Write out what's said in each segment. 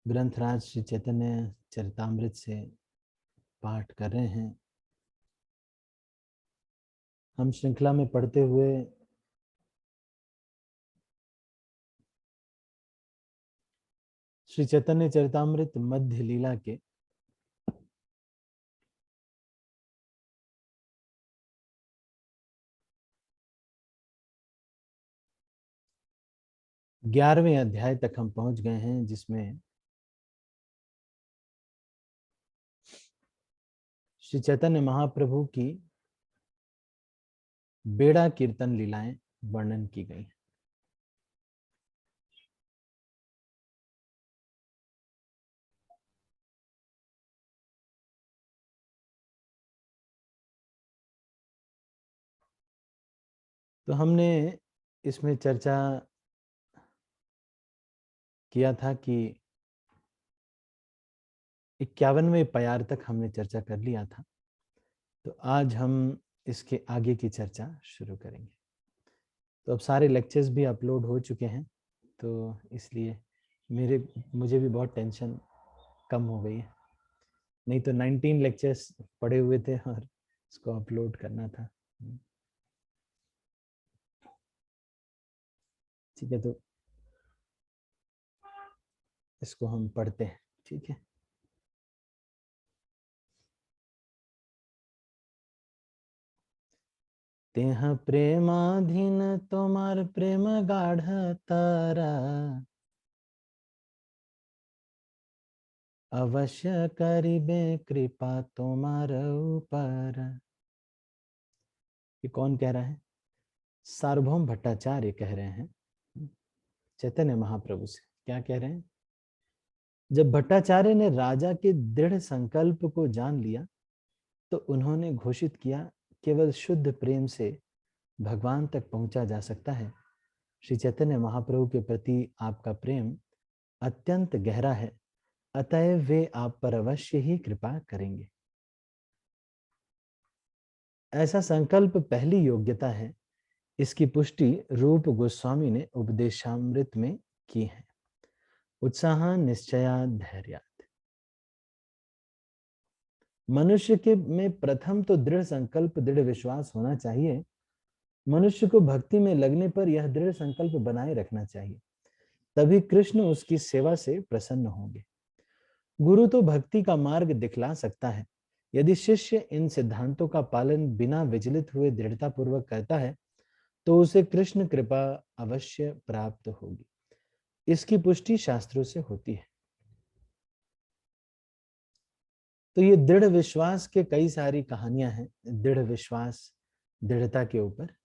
ग्रंथराज श्री चैतन्य चरितामृत से पाठ कर रहे हैं। हम श्रृंखला में पढ़ते हुए श्री चैतन्य चरितामृत मध्य लीला के 11वें अध्याय तक हम पहुंच गए हैं, जिसमें श्री चैतन्य महाप्रभु की बेड़ा कीर्तन लीलाएं वर्णन की गई। तो हमने इसमें चर्चा किया था कि 51वें प्यार तक हमने चर्चा कर लिया था। तो आज हम इसके आगे की चर्चा शुरू करेंगे। तो अब सारे लेक्चर्स भी अपलोड हो चुके हैं, तो इसलिए मुझे भी बहुत टेंशन कम हो गई है। नहीं तो 19 लेक्चर्स पड़े हुए थे और इसको अपलोड करना था। ठीक है, तो इसको हम पढ़ते हैं। ठीक है, तेह प्रेमाधीन तुम्हार प्रेम गाढ़ तारा, अवश्य करिबे कृपा तुम्हार ऊपर। ये कौन कह रहा है? सार्वभौम भट्टाचार्य कह रहे हैं चैतन्य महाप्रभु से। क्या कह रहे हैं? जब भट्टाचार्य ने राजा के दृढ़ संकल्प को जान लिया तो उन्होंने घोषित किया, केवल शुद्ध प्रेम से भगवान तक पहुंचा जा सकता है। श्री चैतन्य महाप्रभु के प्रति आपका प्रेम अत्यंत गहरा है, अतएव वे आप पर अवश्य ही कृपा करेंगे। ऐसा संकल्प पहली योग्यता है। इसकी पुष्टि रूप गोस्वामी ने उपदेशामृत में की है। उत्साह निश्चया धैर्य। मनुष्य के में प्रथम तो दृढ़ संकल्प, दृढ़ विश्वास होना चाहिए। मनुष्य को भक्ति में लगने पर यह दृढ़ संकल्प बनाए रखना चाहिए, तभी कृष्ण उसकी सेवा से प्रसन्न होंगे। गुरु तो भक्ति का मार्ग दिखला सकता है। यदि शिष्य इन सिद्धांतों का पालन बिना विचलित हुए दृढ़ता पूर्वक करता है तो उसे कृष्ण कृपा अवश्य प्राप्त होगी। इसकी पुष्टि शास्त्रों से होती है। तो ये दृढ़ विश्वास के कई सारी कहानियां हैं। दृढ़ विश्वास, दृढ़ता के ऊपर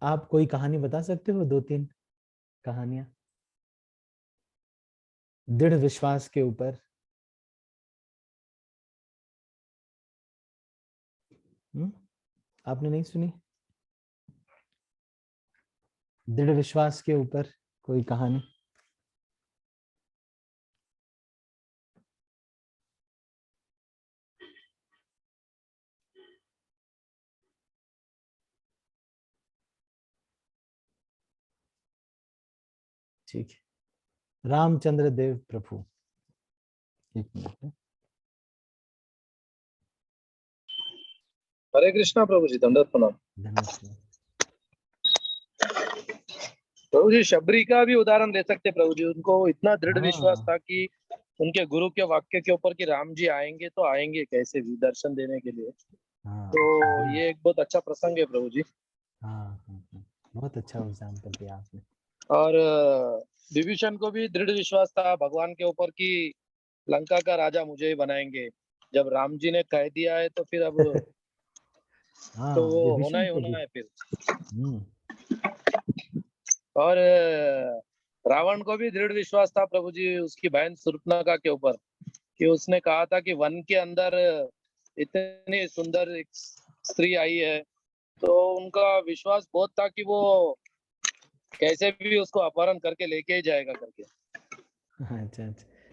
आप कोई कहानी बता सकते हो? 2-3 कहानियां दृढ़ विश्वास के ऊपर। आपने नहीं सुनी? दृढ़ विश्वास के ऊपर कोई कहानी? ठीक है, रामचंद्र देव प्रभु। एक मिनट। हरे कृष्णा प्रभु जी, दंडवत प्रणाम। धन्यवाद। प्रभु जी, शबरी का भी उदाहरण ले सकते प्रभु जी। उनको इतना दृढ़ विश्वास हाँ था कि उनके गुरु के वाक्य के ऊपर कि राम जी आएंगे तो आएंगे कैसे भी दर्शन देने के लिए। हाँ तो ये एक बहुत अच्छा प्रसंग है प्रभु जी। हाँ, बहुत अच्छा एग्जाम्पल दिया आपने। और विभीषण को भी दृढ़ विश्वास था भगवान के ऊपर कि लंका का राजा मुझे ही बनाएंगे। जब राम जी ने कह दिया है तो फिर अब हाँ, तो वो होना विभीषण ही को भी। होना है फिर। हम्म। और रावण को भी दृढ़ विश्वास था प्रभु जी उसकी बहन शूर्पणखा के ऊपर कि उसने कहा था कि वन के अंदर इतनी सुंदर एक स्त्री आई है, तो उनका विश्वास बहुत था कि वो कैसे भी उसको अपहरण करके लेके ही जाएगा करके। अच्छा अच्छा,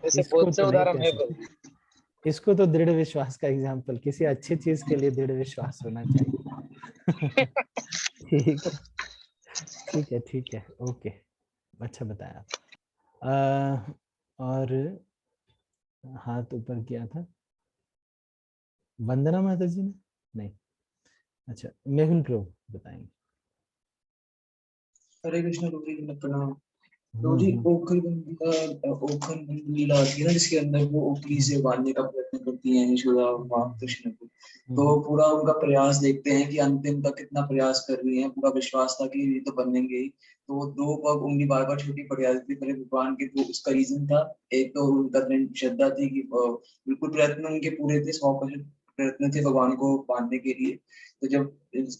ऐसे इसको बहुत से तो नहीं उदाहरण कह है प्रभु जी। सकते। इसको तो दृढ़ विश्वास का एग्जाम्पल, किसी अच्छी चीज के लिए दृढ़ विश्वास होना चाहिए। ठीक है, ठीक है, ठीक है, ओके। अच्छा बताया आप। और हाथ ऊपर किया था वंदना माता जी ने, नहीं, अच्छा मेहुल प्रभु बताएंगे। हरे कृष्ण प्रभु जी, प्रणाम। तो हम्म जी हम्म ओखर बंद लीला आती है ना, जिसके अंदर वो ओखली से बांधने का प्रयत्न करती हैं यशोदा माँ कृष्ण को। तो हम्म पूरा उनका प्रयास देखते हैं कि अंतिम तक कितना प्रयास कर रही हैं, पूरा विश्वास था कि ये तो बनेंगे ही। तो वो दो पग उंगली बार बार छोटी पड़ जाती थी पहले भगवान के, तो उसका रीजन था। एक तो उनका दृढ़ श्रद्धा थी कि बिल्कुल प्रयत्न उनके पूरे थे, 100% प्रयत्न थे भगवान को बांधने के लिए। तो जब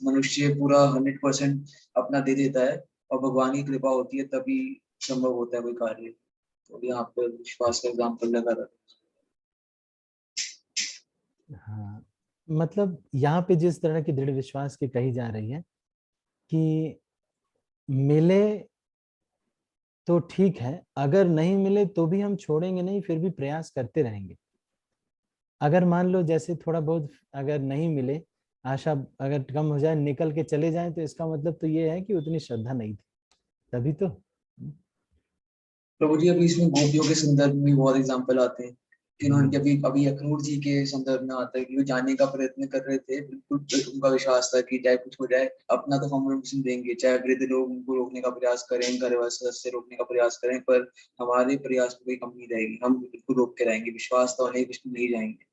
मनुष्य पूरा 100% अपना दे देता है और भगवान की कृपा होती है, तभी संभव होता है कोई कार्य। तो यहाँ पर विश्वास का एग्जाम्पल लगा रहा हाँ, मतलब यहाँ पे जिस तरह की दृढ़ विश्वास की कही जा रही है कि मिले तो ठीक है, अगर नहीं मिले तो भी हम छोड़ेंगे नहीं, फिर भी प्रयास करते रहेंगे। अगर मान लो जैसे थोड़ा बहुत अगर नहीं मिले, आशा अगर कम हो जाए, निकल के चले जाएं, तो इसका मतलब तो ये है कि उतनी श्रद्धा नहीं थी, तभी तो। प्रभु जी। अभी इसमें गोपियों के संदर्भ में बहुत एग्जाम्पल आते हैं कि उन्होंने अभी अभी अखनूर जी के संदर्भ में आता है कि वो जाने का प्रयत्न कर रहे थे, बिल्कुल उनका विश्वास था कि चाहे कुछ हो जाए अपना तो हम लोग देंगे, चाहे वृद्ध लोग उनको रोकने का प्रयास करें, घर वाले सदस्य रोकने का प्रयास करें, पर हमारे प्रयास में कोई कमी नहीं रहेगी, हम बिल्कुल रोक के रहेंगे, विश्वास तो नहीं, कृष्ण नहीं जाएंगे।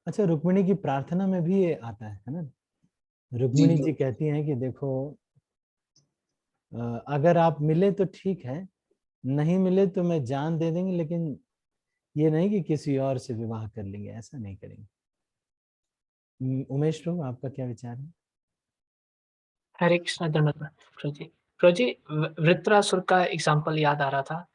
अच्छा, रुक्मिणी की प्रार्थना में भी ये आता है ना। जी रुक्मिणी जी प्रभु। कहती हैं कि देखो, अगर आप मिले तो ठीक है, नहीं मिले तो मैं जान दे देंगे, लेकिन ये नहीं कि किसी और से विवाह कर लेंगे, ऐसा नहीं करेंगे। उमेश प्रभु, आपका क्या विचार है? हरे कृष्ण धन्यवाद प्रभु जी। प्रभु जी, वृत्रासुर का एग्जाम्पल याद आ रहा था।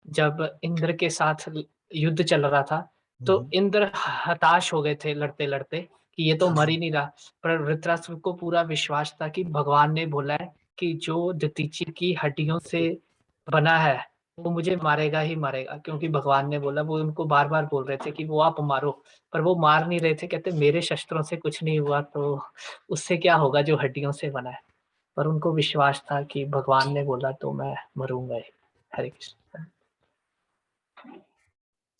जब इंद्र के साथ युद्ध चल रहा था, तो इंद्र हताश हो गए थे लड़ते लड़ते कि ये तो मर ही नहीं रहा। पर वृत्रासुर को पूरा विश्वास था कि भगवान ने बोला है कि जो दधीचि की हड्डियों से बना है वो मुझे मारेगा ही मारेगा, क्योंकि भगवान ने बोला। वो उनको बार बार बोल रहे थे कि वो आप मारो, पर वो मार नहीं रहे थे। कहते मेरे शस्त्रों से कुछ नहीं हुआ तो उससे क्या होगा जो हड्डियों से बना है। पर उनको विश्वास था कि भगवान ने बोला तो मैं मरूंगा ही। हरे कृष्ण।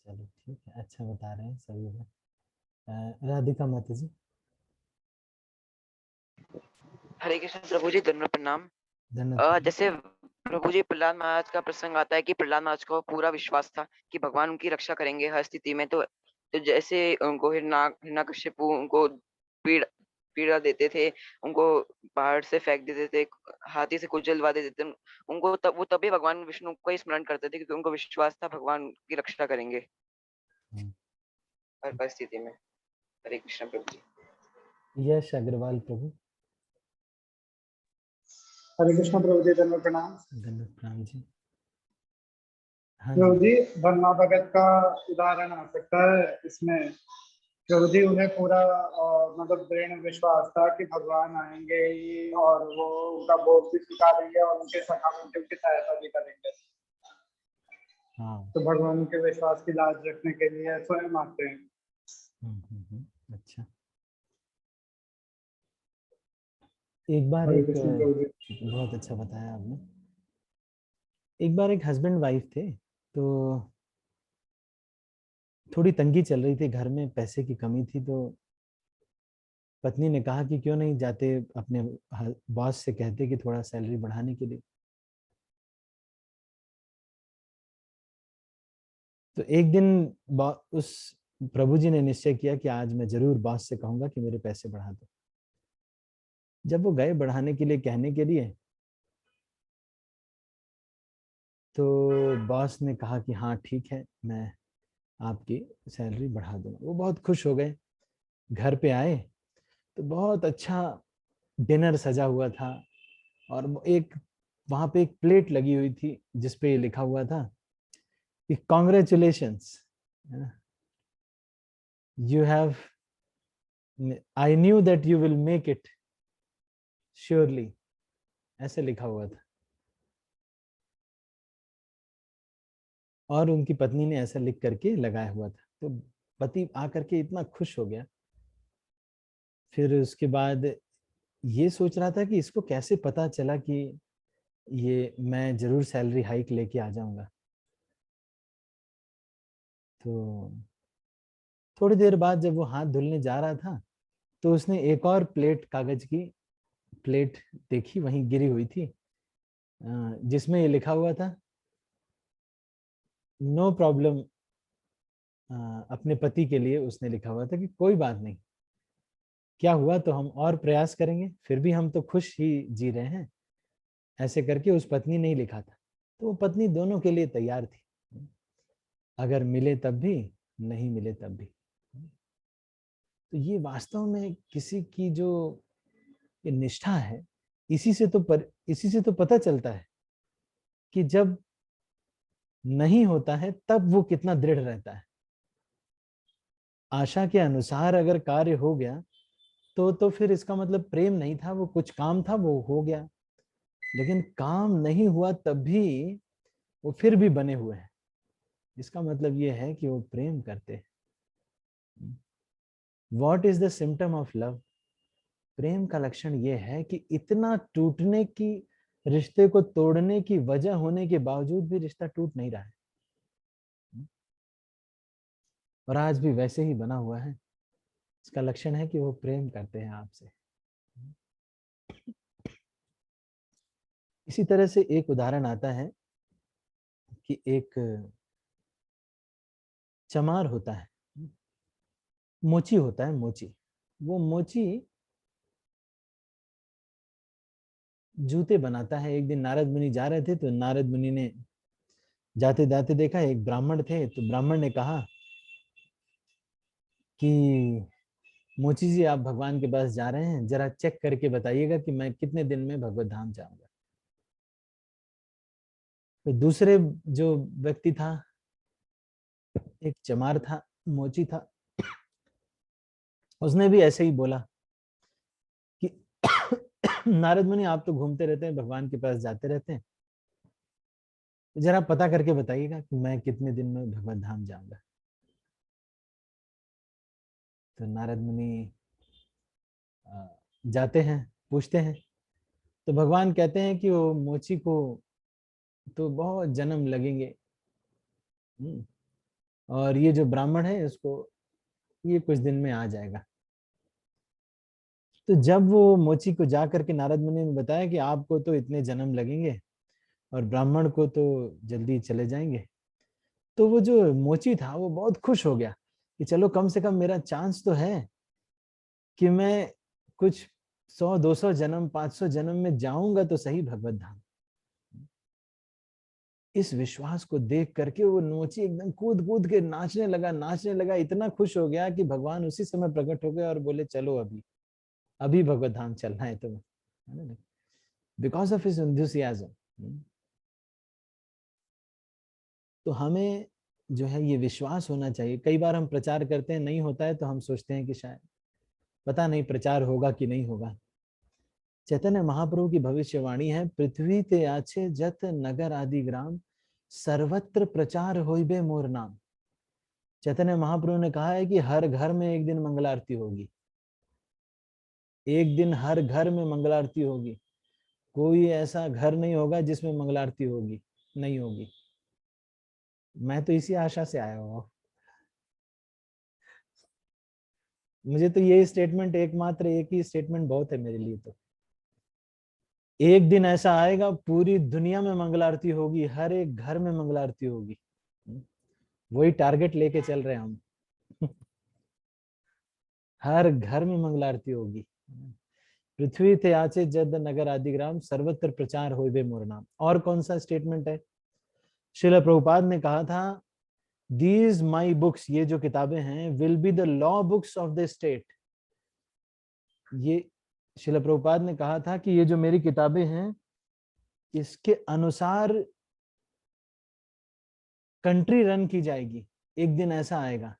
चलो ठीक है, अच्छा बता रहे हैं सभी लोग। राधिका माता जी। हरे कृष्ण प्रभु जी, धन्यवाद, प्रणाम। धन्यवाद। जैसे प्रभु जी, प्रहलाद महाराज का प्रसंग आता है कि प्रहलाद महाराज को पूरा विश्वास था कि भगवान उनकी रक्षा करेंगे हर स्थिति में। तो जैसे उनको हिरण्यकशिपु उनको पीड़ा देते थे, उनको पहाड़ से फेंक देते थे, हाथी से कुचलवा देते थे, उनको वो तभी भगवान विष्णु को ही स्मरण करते थे, क्योंकि उनको विश्वास था भगवान की रक्षा करेंगे हर परिस्थिति में। हरे कृष्ण प्रभु जी। यश अग्रवाल प्रभु। हरे कृष्ण प्रभु जी, धन्यवाद, प्रणाम। धन्यवाद प्रणाम जी। हाँ प्रभु जी। जी, ब्रह्मा भगत का उदाहरण आ सकता है इसमें। प्रभु जी, उन्हें पूरा मतलब दृढ़ विश्वास था कि भगवान आएंगे ही और वो उनका भोग भी स्वीकारेंगे और उनके सखा मिलकर उनकी सहायता भी करेंगे। हाँ। तो भगवान के विश्वास की लाज रखने के लिए स्वयं आते हैं। अच्छा, एक बार हरे एक कृष्ण प्रभु जी। बहुत अच्छा बताया आपने। एक बार एक हस्बैंड वाइफ थे, तो थोड़ी तंगी चल रही थी घर में, पैसे की कमी थी। तो पत्नी ने कहा कि क्यों नहीं जाते अपने बॉस से कहते कि थोड़ा सैलरी बढ़ाने के लिए। तो एक दिन उस प्रभु जी ने निश्चय किया कि आज मैं जरूर बॉस से कहूंगा कि मेरे पैसे बढ़ा दो। जब वो गए बढ़ाने के लिए कहने के लिए, तो बॉस ने कहा कि हाँ ठीक है, मैं आपकी सैलरी बढ़ा दूंगा। वो बहुत खुश हो गए। घर पे आए तो बहुत अच्छा डिनर सजा हुआ था, और एक वहां पे एक प्लेट लगी हुई थी जिसपे ये लिखा हुआ था कि congratulations, you have, I knew that you will make it surely, ऐसे लिखा हुआ था। और उनकी पत्नी ने ऐसा लिख करके लगाया हुआ था। तो पति आकर के इतना खुश हो गया। फिर उसके बाद ये सोच रहा था कि इसको कैसे पता चला कि ये मैं जरूर सैलरी हाइक लेके आ जाऊंगा। तो थोड़ी देर बाद जब वो हाथ धुलने जा रहा था तो उसने एक और प्लेट, कागज की प्लेट देखी, वहीं गिरी हुई थी, जिसमें ये लिखा हुआ था, नो प्रॉब्लम। अपने पति के लिए उसने लिखा हुआ था कि कोई बात नहीं, क्या हुआ तो हम और प्रयास करेंगे, फिर भी हम तो खुश ही जी रहे हैं। ऐसे करके उस पत्नी ने ही लिखा था। तो वो पत्नी दोनों के लिए तैयार थी, अगर मिले तब भी, नहीं मिले तब भी। तो ये वास्तव में किसी की जो ये निष्ठा है, इसी से तो पता चलता है कि जब नहीं होता है तब वो कितना दृढ़ रहता है। आशा के अनुसार अगर कार्य हो गया तो फिर इसका मतलब प्रेम नहीं था, वो कुछ काम था, वो हो गया। लेकिन काम नहीं हुआ तब भी वो फिर भी बने हुए हैं, इसका मतलब ये है कि वो प्रेम करते हैं। What is the symptom of love? प्रेम का लक्षण ये है कि इतना टूटने की, रिश्ते को तोड़ने की वजह होने के बावजूद भी रिश्ता टूट नहीं रहा है, और आज भी वैसे ही बना हुआ है। इसका लक्षण है कि वो प्रेम करते हैं आपसे। इसी तरह से एक उदाहरण आता है कि एक चमार होता है, मोची होता है, मोची। वो मोची जूते बनाता है। एक दिन नारद मुनि जा रहे थे, तो नारद मुनि ने जाते जाते देखा एक ब्राह्मण थे, तो ब्राह्मण ने कहा कि मोची जी, आप भगवान के पास जा रहे हैं, जरा चेक करके बताइएगा कि मैं कितने दिन में भगवत धाम जाऊंगा। तो दूसरे जो व्यक्ति था, एक चमार था, मोची था, उसने भी ऐसे ही बोला कि नारद मुनि, आप तो घूमते रहते हैं, भगवान के पास जाते रहते हैं, जरा पता करके बताइएगा कि मैं कितने दिन में भगवत धाम जाऊंगा। तो नारद मुनि जाते हैं, पूछते हैं, तो भगवान कहते हैं कि वो मोची को तो बहुत जन्म लगेंगे, और ये जो ब्राह्मण है उसको ये कुछ दिन में आ जाएगा। तो जब वो मोची को जा करके नारद मुनि ने बताया कि आपको तो इतने जन्म लगेंगे और ब्राह्मण को तो जल्दी चले जाएंगे, तो वो जो मोची था वो बहुत खुश हो गया कि चलो कम से कम मेरा चांस तो है कि मैं कुछ 100-200 जन्म, 500 जन्म में जाऊंगा तो सही भगवत धाम। इस विश्वास को देख करके वो मोची एकदम कूद कूद के नाचने लगा, इतना खुश हो गया कि भगवान उसी समय प्रकट हो गए और बोले चलो अभी अभी भगवत धाम चलना है तुम्हें, बिकॉज ऑफ हिज एंथुसियाज्म। तो हमें जो है ये विश्वास होना चाहिए। कई बार हम प्रचार करते हैं, नहीं होता है तो हम सोचते हैं कि शायद पता नहीं प्रचार होगा कि नहीं होगा। चैतन्य महाप्रभु की भविष्यवाणी है, पृथ्वी ते आछे जत नगर आदि ग्राम, सर्वत्र प्रचार होइबे मोर नाम। चैतन्य महाप्रभु ने कहा है कि हर घर में एक दिन मंगल आरती होगी, एक दिन हर घर में मंगल आरती होगी। कोई ऐसा घर नहीं होगा जिसमें मंगल आरती होगी, नहीं होगी। मैं तो इसी आशा से आया हुआ। मुझे तो ये स्टेटमेंट, एकमात्र एक ही स्टेटमेंट बहुत है मेरे लिए। तो एक दिन ऐसा आएगा पूरी दुनिया में मंगल आरती होगी, हर एक घर में मंगल आरती होगी। वही टारगेट लेके चल रहे हैं हम। हर घर में मंगल आरती होगी। पृथ्वी थे आचे जद नगर आदि ग्राम, सर्वत्र प्रचार होइबे मोर नाम। और कौन सा स्टेटमेंट है? श्रील प्रभुपाद ने कहा था, दीज माई बुक्स, ये जो किताबें हैं, will be the law books of the state. ये श्रील प्रभुपाद ने कहा था कि ये जो मेरी किताबें हैं, इसके अनुसार कंट्री रन की जाएगी। एक दिन ऐसा आएगा,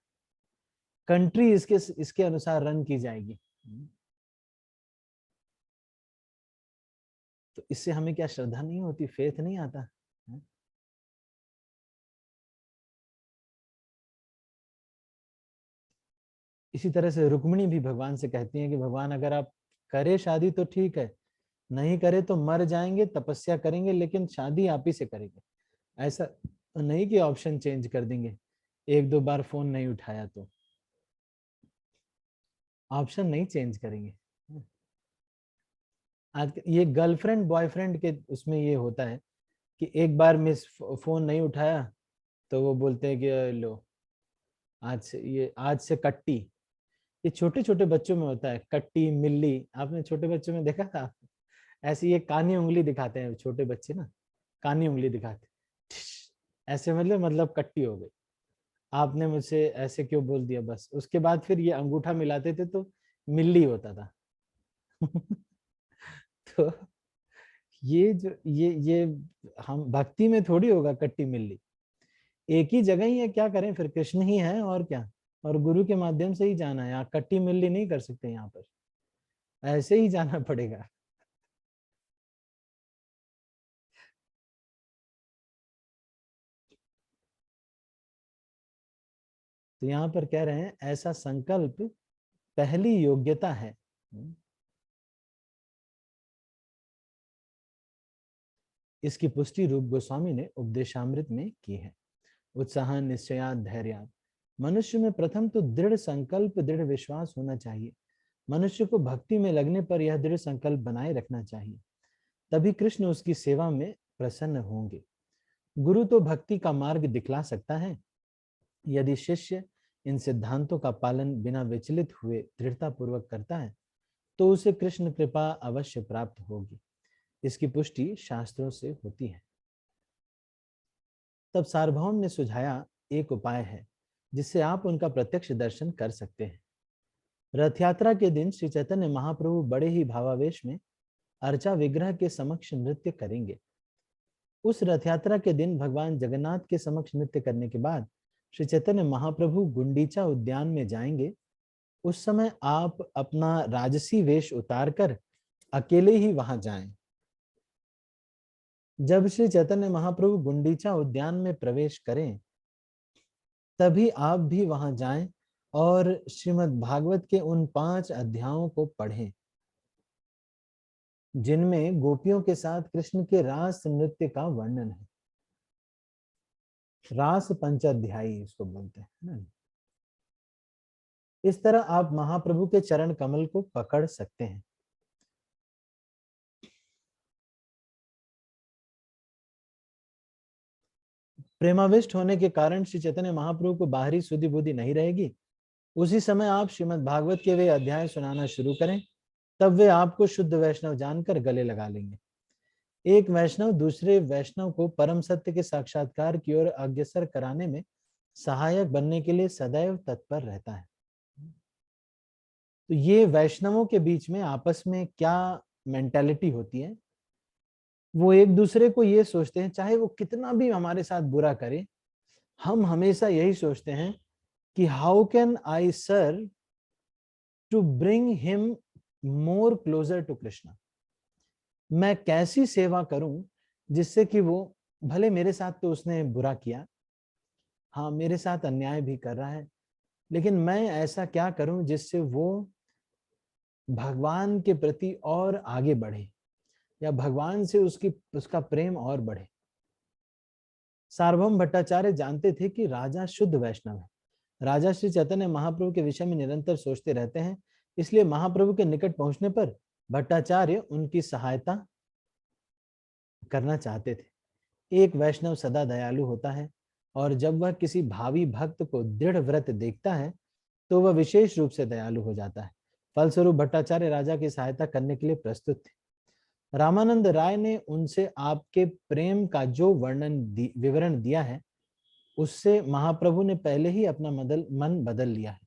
कंट्री इसके अनुसार रन की जाएगी। तो इससे हमें क्या श्रद्धा नहीं होती, फेथ नहीं आता? इसी तरह से रुक्मिणी भी भगवान से कहती हैं कि भगवान, अगर आप करे शादी तो ठीक है, नहीं करे तो मर जाएंगे, तपस्या करेंगे, लेकिन शादी आप ही से करेंगे। ऐसा नहीं कि ऑप्शन चेंज कर देंगे, एक दो बार फोन नहीं उठाया तो ऑप्शन नहीं चेंज करेंगे। आज ये गर्लफ्रेंड बॉयफ्रेंड के उसमें ये होता है कि एक बार मिस फोन नहीं उठाया तो वो बोलते हैं कि लो आज से कट्टी। ये छोटे छोटे बच्चों में होता है, कट्टी मिल्ली। आपने छोटे बच्चों में देखा था? ऐसे ये कानी उंगली दिखाते हैं छोटे बच्चे ना, कानी उंगली दिखाते ऐसे, मतलब कट्टी हो गई, आपने मुझसे ऐसे क्यों बोल दिया, बस। उसके बाद फिर ये अंगूठा मिलाते थे तो मिल्ली होता था। तो ये हम भक्ति में थोड़ी होगा कट्टी मिल्ली, एक ही जगह ही है, क्या करें फिर, कृष्ण ही है और क्या, और गुरु के माध्यम से ही जाना है। यहाँ कट्टी मिल्ली नहीं कर सकते, यहाँ पर ऐसे ही जाना पड़ेगा। तो यहाँ पर कह रहे हैं ऐसा संकल्प पहली योग्यता है। इसकी पुष्टि रूप गोस्वामी ने उपदेशामृत में की है। उत्साह निश्चयात धैर्यात, मनुष्य में प्रथम तो दृढ़ संकल्प दृढ़ विश्वास होना चाहिए। मनुष्य को भक्ति में लगने पर यह दृढ़ संकल्प बनाए रखना चाहिए, तभी कृष्ण उसकी सेवा में प्रसन्न होंगे। गुरु तो भक्ति का मार्ग दिखला सकता है, यदि शिष्य इन सिद्धांतों का पालन बिना विचलित हुए दृढ़ता पूर्वक करता है तो उसे कृष्ण कृपा अवश्य प्राप्त होगी। इसकी पुष्टि शास्त्रों से होती है। तब सार्वभौम ने सुझाया एक उपाय है जिससे आप उनका प्रत्यक्ष दर्शन कर सकते हैं। रथ यात्रा के दिन श्री चैतन्य महाप्रभु बड़े ही भावावेश में अर्चा विग्रह के समक्ष नृत्य करेंगे। उस रथ यात्रा के दिन भगवान जगन्नाथ के समक्ष नृत्य करने के बाद श्री चैतन्य महाप्रभु गुंडीचा उद्यान में जाएंगे। उस समय आप अपना राजसी वेश उतारकर अकेले ही वहां जाएं। जब श्री चैतन्य महाप्रभु गुंडीचा उद्यान में प्रवेश करें तभी आप भी वहां जाएं और श्रीमद् भागवत के उन 5 अध्यायों को पढ़ें जिनमें गोपियों के साथ कृष्ण के रास नृत्य का वर्णन है। रास पंचाध्यायी इसको बोलते हैं ना। इस तरह आप महाप्रभु के चरण कमल को पकड़ सकते हैं। प्रेमाविष्ट होने के कारण श्री चैतन्य महाप्रभु को बाहरी सुधि बुद्धि नहीं रहेगी। उसी समय आप श्रीमद् भागवत के वे अध्याय सुनाना शुरू करें, तब वे आपको शुद्ध वैष्णव जानकर गले लगा लेंगे। एक वैष्णव दूसरे वैष्णव को परम सत्य के साक्षात्कार की ओर अग्रसर कराने में सहायक बनने के लिए सदैव तत्पर रहता है। तो ये वैष्णवों के बीच में आपस में क्या मेंटालिटी होती है, वो एक दूसरे को ये सोचते हैं, चाहे वो कितना भी हमारे साथ बुरा करे, हम हमेशा यही सोचते हैं कि how can I serve to bring him more closer to Krishna. मैं कैसी सेवा करूं जिससे कि वो, भले मेरे साथ तो उसने बुरा किया, हाँ मेरे साथ अन्याय भी कर रहा है, लेकिन मैं ऐसा क्या करूं जिससे वो भगवान के प्रति और आगे बढ़े या भगवान से उसका प्रेम और बढ़े। सार्वभौम भट्टाचार्य जानते थे कि राजा शुद्ध वैष्णव है। राजा श्री चैतन्य महाप्रभु के विषय में निरंतर सोचते रहते हैं, इसलिए महाप्रभु के निकट पहुंचने पर भट्टाचार्य उनकी सहायता करना चाहते थे। एक वैष्णव सदा दयालु होता है और जब वह किसी भावी भक्त को दृढ़ व्रत देखता है तो वह विशेष रूप से दयालु हो जाता है। फलस्वरूप भट्टाचार्य राजा की सहायता करने के लिए प्रस्तुत थे। रामानंद राय ने उनसे आपके प्रेम का जो विवरण दिया है उससे महाप्रभु ने पहले ही अपना मन बदल लिया है।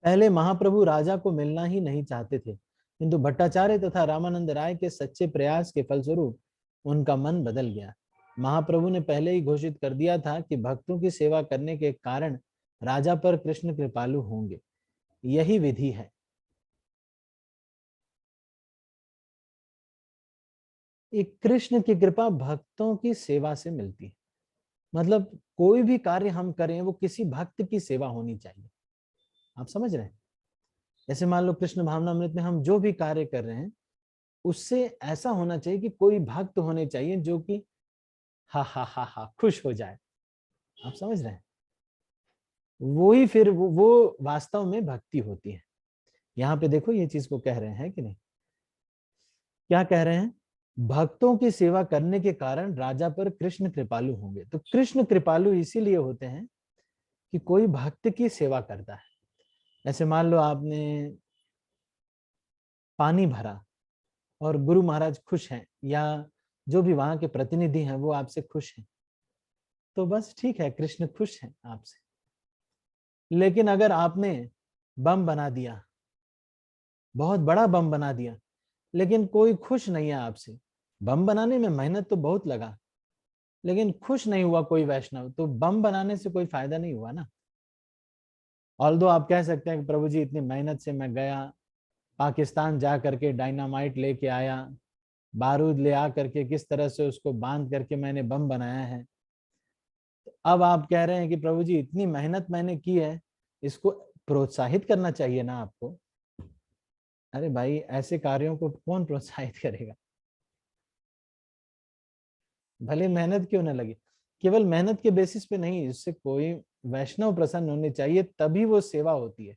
पहले महाप्रभु राजा को मिलना ही नहीं चाहते थे, किंतु भट्टाचार्य तथा रामानंद राय के सच्चे प्रयास के फलस्वरूप उनका मन बदल गया। महाप्रभु ने पहले ही घोषित कर दिया था कि भक्तों की सेवा करने के कारण राजा पर कृष्ण कृपालु होंगे। यही विधि है। एक कृष्ण की कृपा भक्तों की सेवा से मिलती है। मतलब कोई भी कार्य हम करें वो किसी भक्त की सेवा होनी चाहिए। आप समझ रहे हैं? जैसे मान लो कृष्ण भावनामृत में हम जो भी कार्य कर रहे हैं उससे ऐसा होना चाहिए कि कोई भक्त होने चाहिए जो कि हा हा हा हा खुश हो जाए। आप समझ रहे हैं? वो ही फिर वो वास्तव में भक्ति होती है। यहाँ पे देखो ये चीज को कह रहे हैं कि नहीं, क्या कह रहे हैं? भक्तों की सेवा करने के कारण राजा पर कृष्ण कृपालु होंगे। तो कृष्ण कृपालु इसीलिए होते हैं कि कोई भक्त की सेवा करता है। ऐसे मान लो आपने पानी भरा और गुरु महाराज खुश हैं, या जो भी वहां के प्रतिनिधि हैं वो आपसे खुश हैं, तो बस ठीक है, कृष्ण खुश हैं आपसे। लेकिन अगर आपने बम बना दिया, बहुत बड़ा बम बना दिया, लेकिन कोई खुश नहीं है आपसे, बम बनाने में मेहनत तो बहुत लगा, लेकिन खुश नहीं हुआ कोई वैष्णव, तो बम बनाने से कोई फायदा नहीं हुआ ना। ऑल्दो आप कह सकते हैं कि प्रभु जी इतनी मेहनत से मैं गया, पाकिस्तान जा करके डायनामाइट लेके आया, बारूद ले आ करके किस तरह से उसको बांध करके मैंने बम बनाया है। तो अब आप कह रहे हैं कि प्रभु जी इतनी मेहनत मैंने की है, इसको प्रोत्साहित करना चाहिए ना आपको। अरे भाई, ऐसे कार्यों को कौन प्रोत्साहित करेगा? भले मेहनत क्यों ना लगे, केवल मेहनत के बेसिस पे नहीं, इससे कोई वैष्णव प्रसन्न होने चाहिए, तभी वो सेवा होती है।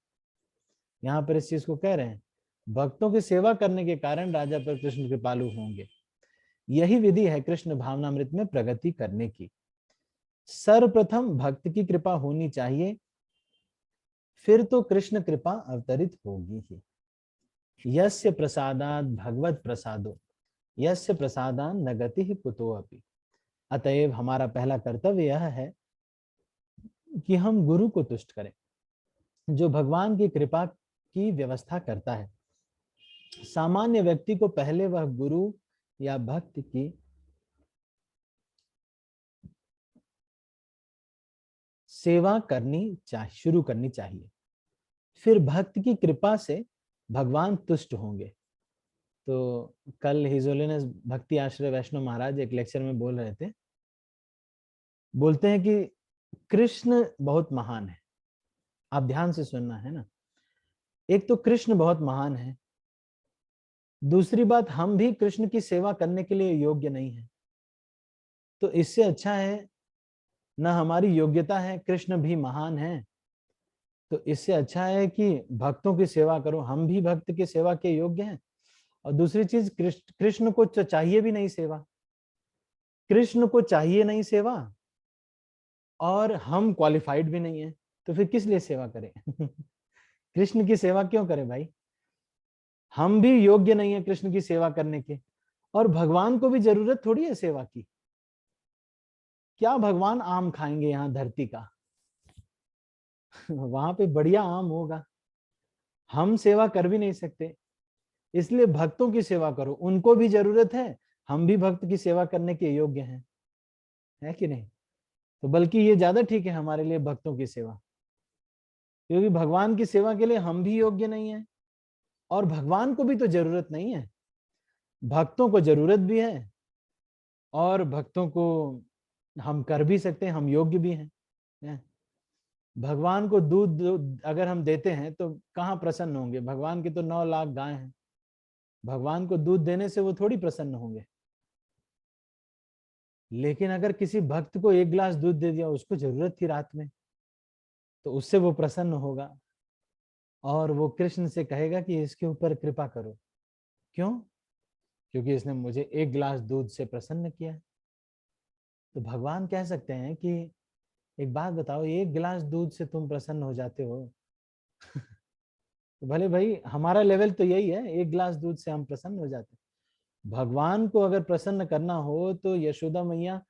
यहाँ पर इस चीज को कह रहे हैं, भक्तों की सेवा करने के कारण राजा पर कृष्ण कृपालु होंगे। यही विधि है कृष्ण भावनामृत में प्रगति करने की। सर्वप्रथम भक्त की कृपा होनी चाहिए, फिर तो कृष्ण कृपा अवतरित होगी ही। यस्य प्रसादात भगवत प्रसादो यस्य प्रसादान न गति कुतो अपि। अतएव हमारा पहला कर्तव्य यह है कि हम गुरु को तुष्ट करें, जो भगवान की कृपा की व्यवस्था करता है। सामान्य व्यक्ति को पहले वह गुरु या भक्त की सेवा शुरू करनी चाहिए, फिर भक्त की कृपा से भगवान तुष्ट होंगे। तो कल हिज होलीनेस भक्ति आश्रय वैष्णव महाराज एक लेक्चर में बोल रहे थे, बोलते हैं कि कृष्ण बहुत महान है। आप ध्यान से सुनना है ना, एक तो कृष्ण बहुत महान है, दूसरी बात हम भी कृष्ण की सेवा करने के लिए योग्य नहीं है। तो इससे अच्छा है, न हमारी योग्यता है, कृष्ण भी महान है, तो इससे अच्छा है कि भक्तों की सेवा करो, हम भी भक्त की सेवा के योग्य हैं। और दूसरी चीज, कृष्ण को चाहिए भी नहीं सेवा, कृष्ण को चाहिए नहीं सेवा, और हम क्वालिफाइड भी नहीं है, तो फिर किस लिए सेवा करें? कृष्ण की सेवा क्यों करें भाई? हम भी योग्य नहीं है कृष्ण की सेवा करने के, और भगवान को भी जरूरत थोड़ी है सेवा की। क्या भगवान आम खाएंगे यहाँ धरती का? वहां पे बढ़िया आम होगा, हम सेवा कर भी नहीं सकते। इसलिए भक्तों की सेवा करो, उनको भी जरूरत है, हम भी भक्त की सेवा करने के योग्य हैं, है कि नहीं? तो बल्कि ये ज्यादा ठीक है हमारे लिए भक्तों की सेवा, क्योंकि भगवान की सेवा के लिए हम भी योग्य नहीं है, और भगवान को भी तो जरूरत नहीं है, भक्तों को जरूरत भी है, और भक्तों को हम कर भी सकते हैं, हम योग्य भी हैं। भगवान को दूध अगर हम देते हैं तो कहाँ प्रसन्न होंगे? भगवान के तो 9 लाख गाय हैं, भगवान को दूध देने से वो थोड़ी प्रसन्न होंगे। लेकिन अगर किसी भक्त को 1 गिलास दूध दे दिया, उसको जरूरत थी रात में, तो उससे वो प्रसन्न होगा, और वो कृष्ण से कहेगा कि इसके ऊपर कृपा करो। क्यों? क्योंकि इसने मुझे 1 गिलास दूध से प्रसन्न किया। तो भगवान कह सकते हैं कि एक बात बताओ, 1 गिलास दूध से तुम प्रसन्न हो जाते हो? तो भले भाई हमारा लेवल तो यही है, 1 गिलास दूध से हम प्रसन्न हो जाते हैं। भगवान को अगर प्रसन्न करना हो तो यशोदा मैया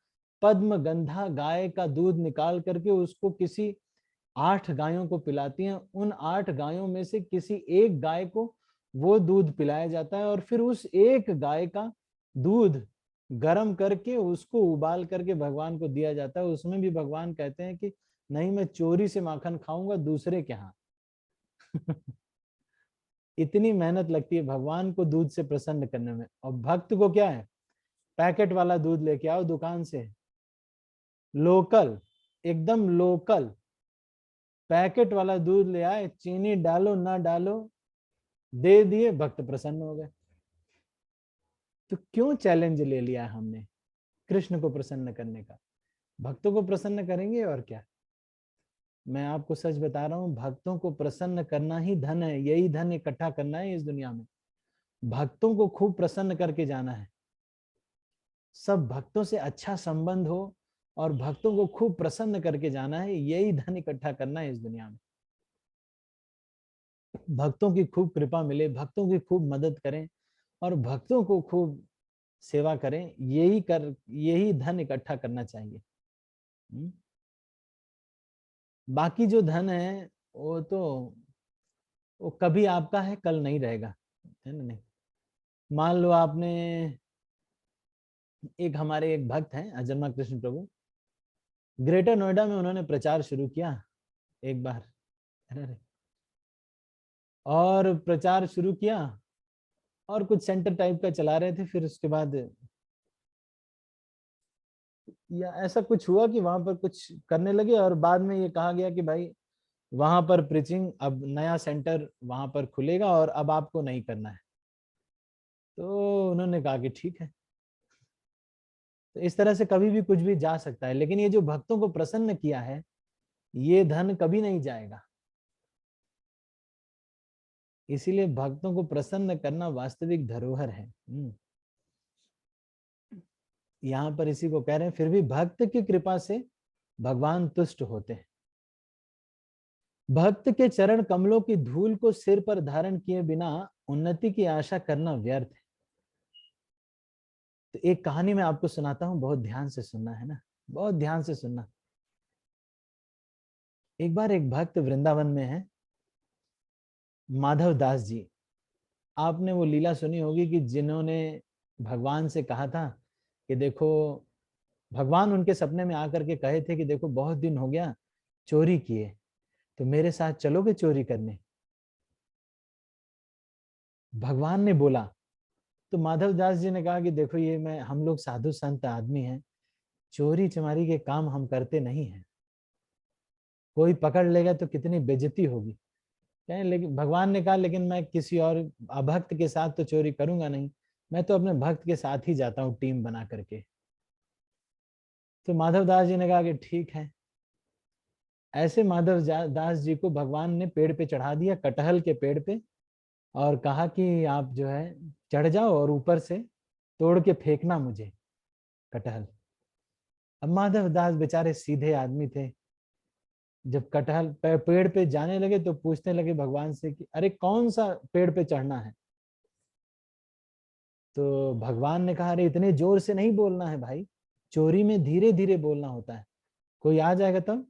पद्म गंधा गाय का दूध निकाल करके उसको किसी 8 गायों को पिलाती हैं, उन 8 गायों में से किसी एक गाय को वो दूध पिलाया जाता है, और फिर उस एक गाय का दूध गर्म करके उसको उबाल करके भगवान को दिया जाता है। उसमें भी भगवान कहते हैं कि नहीं, मैं चोरी से माखन खाऊंगा दूसरे के यहाँ। इतनी मेहनत लगती है भगवान को दूध से प्रसन्न करने में, और भक्त को क्या है, पैकेट वाला दूध लेके आओ दुकान से, लोकल, एकदम लोकल पैकेट वाला दूध ले आए, चीनी डालो ना डालो, दे दिए, भक्त प्रसन्न हो गए। तो क्यों चैलेंज ले लिया हमने कृष्ण को प्रसन्न करने का? भक्तों को प्रसन्न करेंगे और क्या। मैं आपको सच बता रहा हूं, भक्तों को प्रसन्न करना ही धन है, यही धन इकट्ठा करना है इस दुनिया में। भक्तों को खूब प्रसन्न करके जाना है, सब भक्तों से अच्छा संबंध हो और भक्तों को खूब प्रसन्न करके जाना है, यही धन इकट्ठा करना है इस दुनिया में। भक्तों की खूब कृपा मिले, भक्तों की खूब मदद करें और भक्तों को खूब सेवा करें, यही धन इकट्ठा करना चाहिए। बाकी जो धन है वो कभी आपका है, कल नहीं रहेगा, है ना। नहीं, मान लो आपने हमारे एक भक्त हैं अजन्मा कृष्ण प्रभु, ग्रेटर नोएडा में उन्होंने प्रचार शुरू किया एक बार, और प्रचार शुरू किया और कुछ सेंटर टाइप का चला रहे थे। फिर उसके बाद या ऐसा कुछ हुआ कि वहां पर कुछ करने लगे और बाद में ये कहा गया कि भाई वहां पर प्रीचिंग, अब नया सेंटर वहां पर खुलेगा और अब आपको नहीं करना है। तो उन्होंने कहा कि ठीक है। तो इस तरह से कभी भी कुछ भी जा सकता है, लेकिन ये जो भक्तों को प्रसन्न किया है ये धन कभी नहीं जाएगा। इसीलिए भक्तों को प्रसन्न करना वास्तविक धरोहर है। यहाँ पर इसी को कह रहे हैं, फिर भी भक्त की कृपा से भगवान तुष्ट होते हैं। भक्त के चरण कमलों की धूल को सिर पर धारण किए बिना उन्नति की आशा करना व्यर्थ है। तो एक कहानी मैं आपको सुनाता हूं, बहुत ध्यान से सुनना है ना, बहुत ध्यान से सुनना। एक बार एक भक्त वृंदावन में है, माधव दास जी। आपने वो लीला सुनी होगी कि जिन्होंने भगवान से कहा था कि देखो, भगवान उनके सपने में आकर के कहे थे कि देखो बहुत दिन हो गया चोरी किए, तो मेरे साथ चलोगे चोरी करने। भगवान ने बोला, तो माधव दास जी ने कहा कि देखो ये हम लोग साधु संत आदमी हैं, चोरी चमारी के काम हम करते नहीं हैं, कोई पकड़ लेगा तो कितनी बेइज्जती होगी। लेकिन भगवान ने कहा लेकिन मैं किसी और अभक्त के साथ तो चोरी करूंगा नहीं, मैं तो अपने भक्त के साथ ही जाता हूँ टीम बना करके। तो माधव दास जी ने कहा कि ठीक है। ऐसे माधव दास जी को भगवान ने पेड़ पे चढ़ा दिया, कटहल के पेड़ पे, और कहा कि आप जो है चढ़ जाओ और ऊपर से तोड़ के फेंकना मुझे कटहल। अब माधव दास बेचारे सीधे आदमी थे, जब कटहल पेड़ पे जाने लगे तो पूछने लगे भगवान से कि अरे कौन सा पेड़ पे चढ़ना है। तो भगवान ने कहा अरे इतने जोर से नहीं बोलना है भाई, चोरी में धीरे धीरे बोलना होता है, कोई आ जाएगा तब।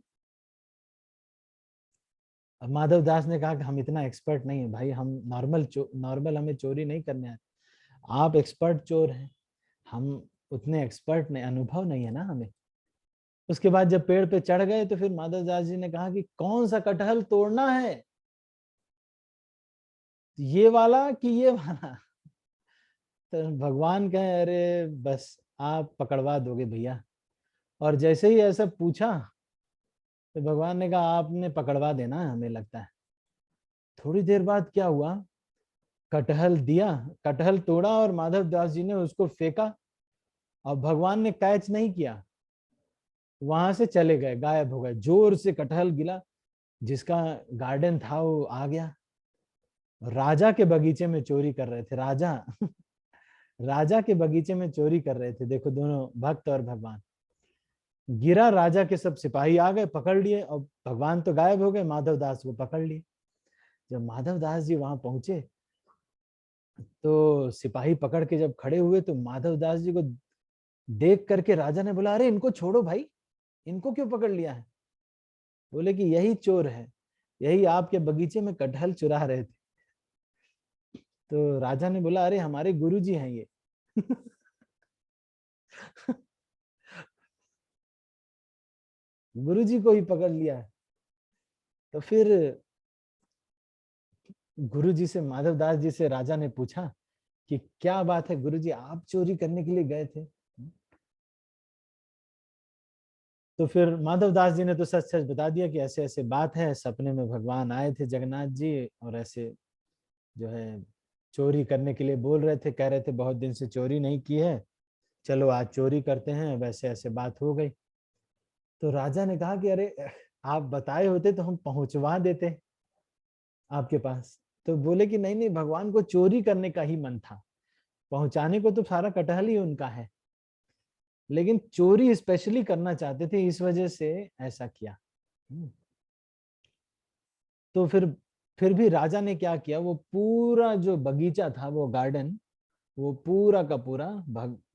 अब माधव दास ने कहा कि हम इतना एक्सपर्ट नहीं है भाई, हम नॉर्मल हमें चोरी नहीं करने आती, आप एक्सपर्ट चोर हैं, हम उतने एक्सपर्ट नहीं, अनुभव नहीं है ना हमें। उसके बाद जब पेड़ पे चढ़ गए तो फिर माधव दास जी ने कहा कि कौन सा कटहल तोड़ना है, ये वाला कि ये वाला। तो भगवान कहे अरे बस आप पकड़वा दोगे भैया। और जैसे ही ऐसा पूछा तो भगवान ने कहा आपने पकड़वा देना है हमें लगता है। थोड़ी देर बाद क्या हुआ, कटहल दिया, कटहल तोड़ा और माधव दास जी ने उसको फेंका और भगवान ने कैच नहीं किया, वहां से चले गए, गायब हो गए। जोर से कटहल गिला, जिसका गार्डन था वो आ गया। राजा के बगीचे में चोरी कर रहे थे, राजा राजा के बगीचे में चोरी कर रहे थे। देखो दोनों भक्त और भगवान। गिरा, राजा के सब सिपाही आ गए, पकड़ लिए, और भगवान तो गायब हो गए, माधव दास को पकड़ लिए। जब माधव दास जी वहां पहुंचे तो सिपाही पकड़ के जब खड़े हुए तो माधव दास जी को देख करके राजा ने बोला अरे इनको छोड़ो भाई, इनको क्यों पकड़ लिया है। बोले कि यही चोर है, यही आपके बगीचे में कटहल चुरा रहे थे। तो राजा ने बोला अरे हमारे गुरुजी हैं ये। गुरुजी को ही पकड़ लिया है। तो फिर गुरुजी से, माधव दास जी से राजा ने पूछा कि क्या बात है गुरुजी, आप चोरी करने के लिए गए थे। तो फिर माधव दास जी ने तो सच सच बता दिया कि ऐसे ऐसे बात है, सपने में भगवान आए थे जगन्नाथ जी और ऐसे जो है चोरी करने के लिए बोल रहे थे, कह रहे थे बहुत दिन से चोरी नहीं की है, चलो आज चोरी करते हैं। वैसे ऐसे बात हो गई। तो राजा ने कहा कि अरे आप बताए होते तो हम पहुंचवा देते आपके पास। तो बोले कि नहीं नहीं, भगवान को चोरी करने का ही मन था, पहुंचाने को तो सारा कटहल ही उनका है, लेकिन चोरी स्पेशली करना चाहते थे, इस वजह से ऐसा किया। तो फिर भी राजा ने क्या किया, वो पूरा जो बगीचा था, वो गार्डन, वो पूरा का पूरा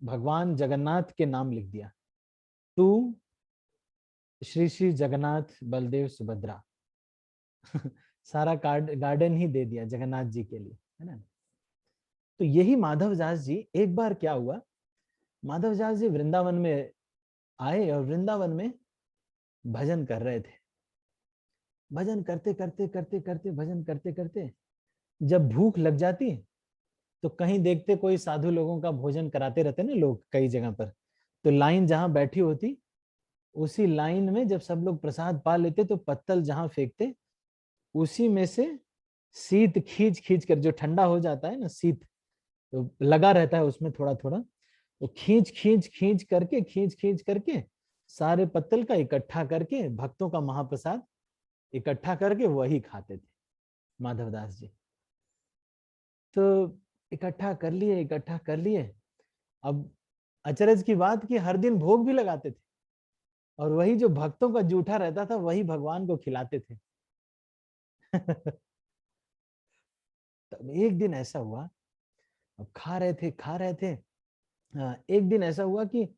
भगवान जगन्नाथ के नाम लिख दिया। तू श्री श्री जगन्नाथ बलदेव सुभद्रा सारा गार्डन ही दे दिया जगन्नाथ जी के लिए, है ना। तो यही माधव दास जी, एक बार क्या हुआ, माधव दास जी वृंदावन में आए और वृंदावन में भजन कर रहे थे। भजन करते करते करते करते भजन करते करते जब भूख लग जाती तो कहीं देखते कोई साधु लोगों का भोजन कराते रहते ना लोग कई जगह पर, तो लाइन जहां बैठी होती उसी लाइन में जब सब लोग प्रसाद पा लेते तो पत्तल जहां फेंकते उसी में से शीत खींच खींच कर, जो ठंडा हो जाता है ना शीत, तो लगा रहता है उसमें थोड़ा थोड़ा, वो खींच खींच करके सारे पत्तल का इकट्ठा करके भक्तों का महाप्रसाद इकट्ठा करके वही खाते थे माधवदास जी। तो इकट्ठा कर लिए। अब अचरज की बात कि हर दिन भोग भी लगाते थे और वही जो भक्तों का जूठा रहता था वही भगवान को खिलाते थे। तब एक दिन ऐसा हुआ, अब खा रहे थे, एक दिन ऐसा हुआ कि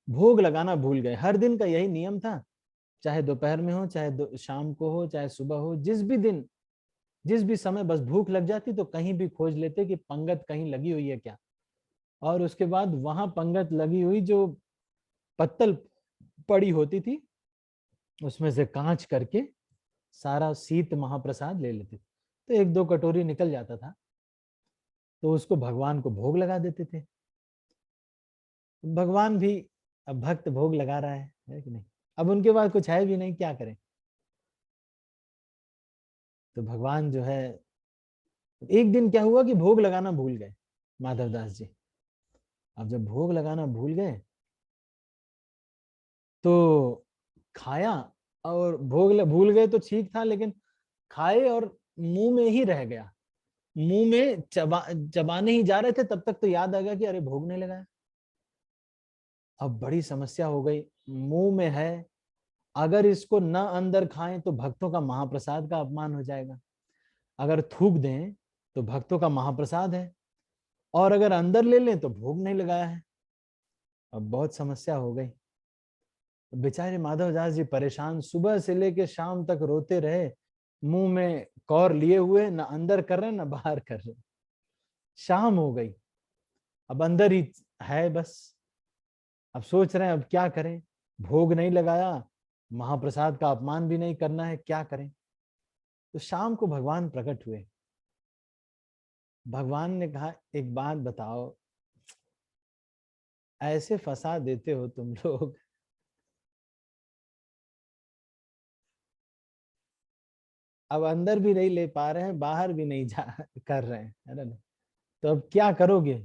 भोग लगाना भूल गए। हर दिन का यही नियम था, चाहे दोपहर में हो, चाहे शाम को हो, चाहे सुबह हो, जिस भी दिन जिस भी समय बस भूख लग जाती तो कहीं भी खोज लेते कि पंगत कहीं लगी हुई है क्या, और उसके बाद वहां पंगत लगी हुई जो पत्तल पड़ी होती थी उसमें से कांच करके सारा शीत महाप्रसाद ले लेते। तो एक दो कटोरी निकल जाता था तो उसको भगवान को भोग लगा देते थे। भगवान भी, अब भक्त भोग लगा रहा है कि नहीं, अब उनके पास कुछ है भी नहीं, क्या करें। तो भगवान जो है, एक दिन क्या हुआ कि भोग लगाना भूल गए माधवदास जी। अब जब भोग लगाना भूल गए तो खाया, और भोग भूल गए तो ठीक था, लेकिन खाए और मुंह में ही रह गया, मुंह में चबाने ही जा रहे थे तब तक तो याद आ गया कि अरे भोग नहीं लगाया। अब बड़ी समस्या हो गई, मुंह में है, अगर इसको न अंदर खाएं तो भक्तों का महाप्रसाद का अपमान हो जाएगा, अगर थूक दें तो भक्तों का महाप्रसाद है, और अगर अंदर ले लें तो भोग नहीं लगाया है। अब बहुत समस्या हो गई। बेचारे माधवदास जी परेशान, सुबह से लेके शाम तक रोते रहे, मुंह में कौर लिए हुए, न अंदर कर रहे न बाहर कर रहे। शाम हो गई, अब अंदर ही है बस। अब सोच रहे हैं अब क्या करें, भोग नहीं लगाया, महाप्रसाद का अपमान भी नहीं करना है, क्या करें। तो शाम को भगवान प्रकट हुए। भगवान ने कहा एक बात बताओ, ऐसे फंसा देते हो तुम लोग, अब अंदर भी नहीं ले पा रहे हैं, बाहर भी नहीं जा कर रहे हैं, है ना, तो अब क्या करोगे।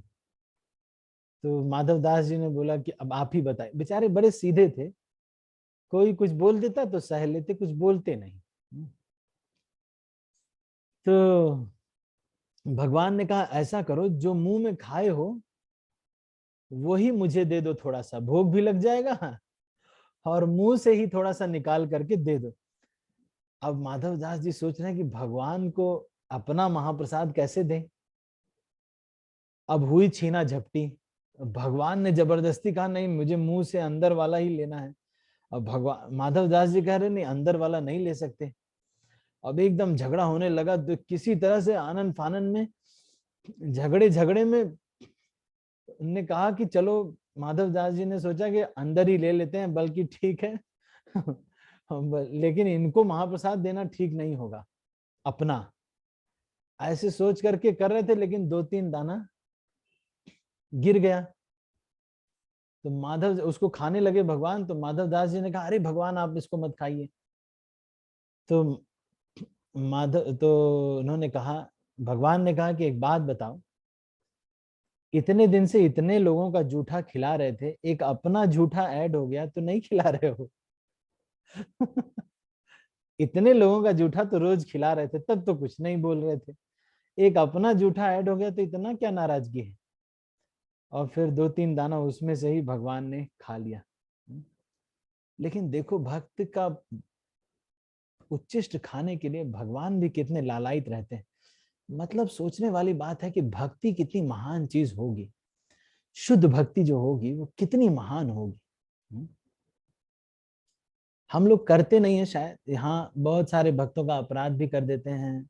तो माधवदास जी ने बोला कि अब आप ही बताएं। बेचारे बड़े सीधे थे, कोई कुछ बोल देता तो सह लेते, कुछ बोलते नहीं। तो भगवान ने कहा ऐसा करो, जो मुंह में खाए हो वही मुझे दे दो, थोड़ा सा भोग भी लग जाएगा और मुंह से ही थोड़ा सा निकाल करके दे दो। अब माधवदास जी सोच रहे हैं कि भगवान को अपना महाप्रसाद कैसे दें। अब हुई छीना झपटी, भगवान ने जबरदस्ती कहा नहीं, मुझे मुंह से अंदर वाला ही लेना है। अब भगवान माधवदास जी कह रहे नहीं, अंदर वाला नहीं ले सकते। अब एकदम झगड़ा होने लगा, तो किसी तरह से आनन फानन में, झगड़े में उन्होंने कहा कि चलो, माधवदास जी ने सोचा कि अंदर ही ले लेते हैं, बल्कि ठीक है लेकिन इनको महाप्रसाद देना ठीक नहीं होगा अपना, ऐसे सोच करके कर रहे थे, लेकिन 2-3 दाना गिर गया। तो माधव उसको खाने लगे भगवान, तो माधवदास जी ने कहा अरे भगवान आप इसको मत खाइए। तो उन्होंने कहा, भगवान ने कहा कि एक बात बताओ, इतने दिन से इतने लोगों का जूठा खिला रहे थे, एक अपना जूठा ऐड हो गया तो नहीं खिला रहे हो। इतने लोगों का जूठा तो रोज खिला रहे थे, तब तो कुछ नहीं बोल रहे थे। एक अपना जूठा ऐड हो गया तो इतना क्या नाराजगी है। और फिर 2-3 दाना उसमें से ही भगवान ने खा लिया। लेकिन देखो भक्त का उच्चिष्ट खाने के लिए भगवान भी कितने लालायित रहते हैं। मतलब सोचने वाली बात है कि भक्ति कितनी महान चीज होगी, शुद्ध भक्ति जो होगी वो कितनी महान होगी। हम लोग करते नहीं है शायद, यहाँ बहुत सारे भक्तों का अपराध भी कर देते हैं,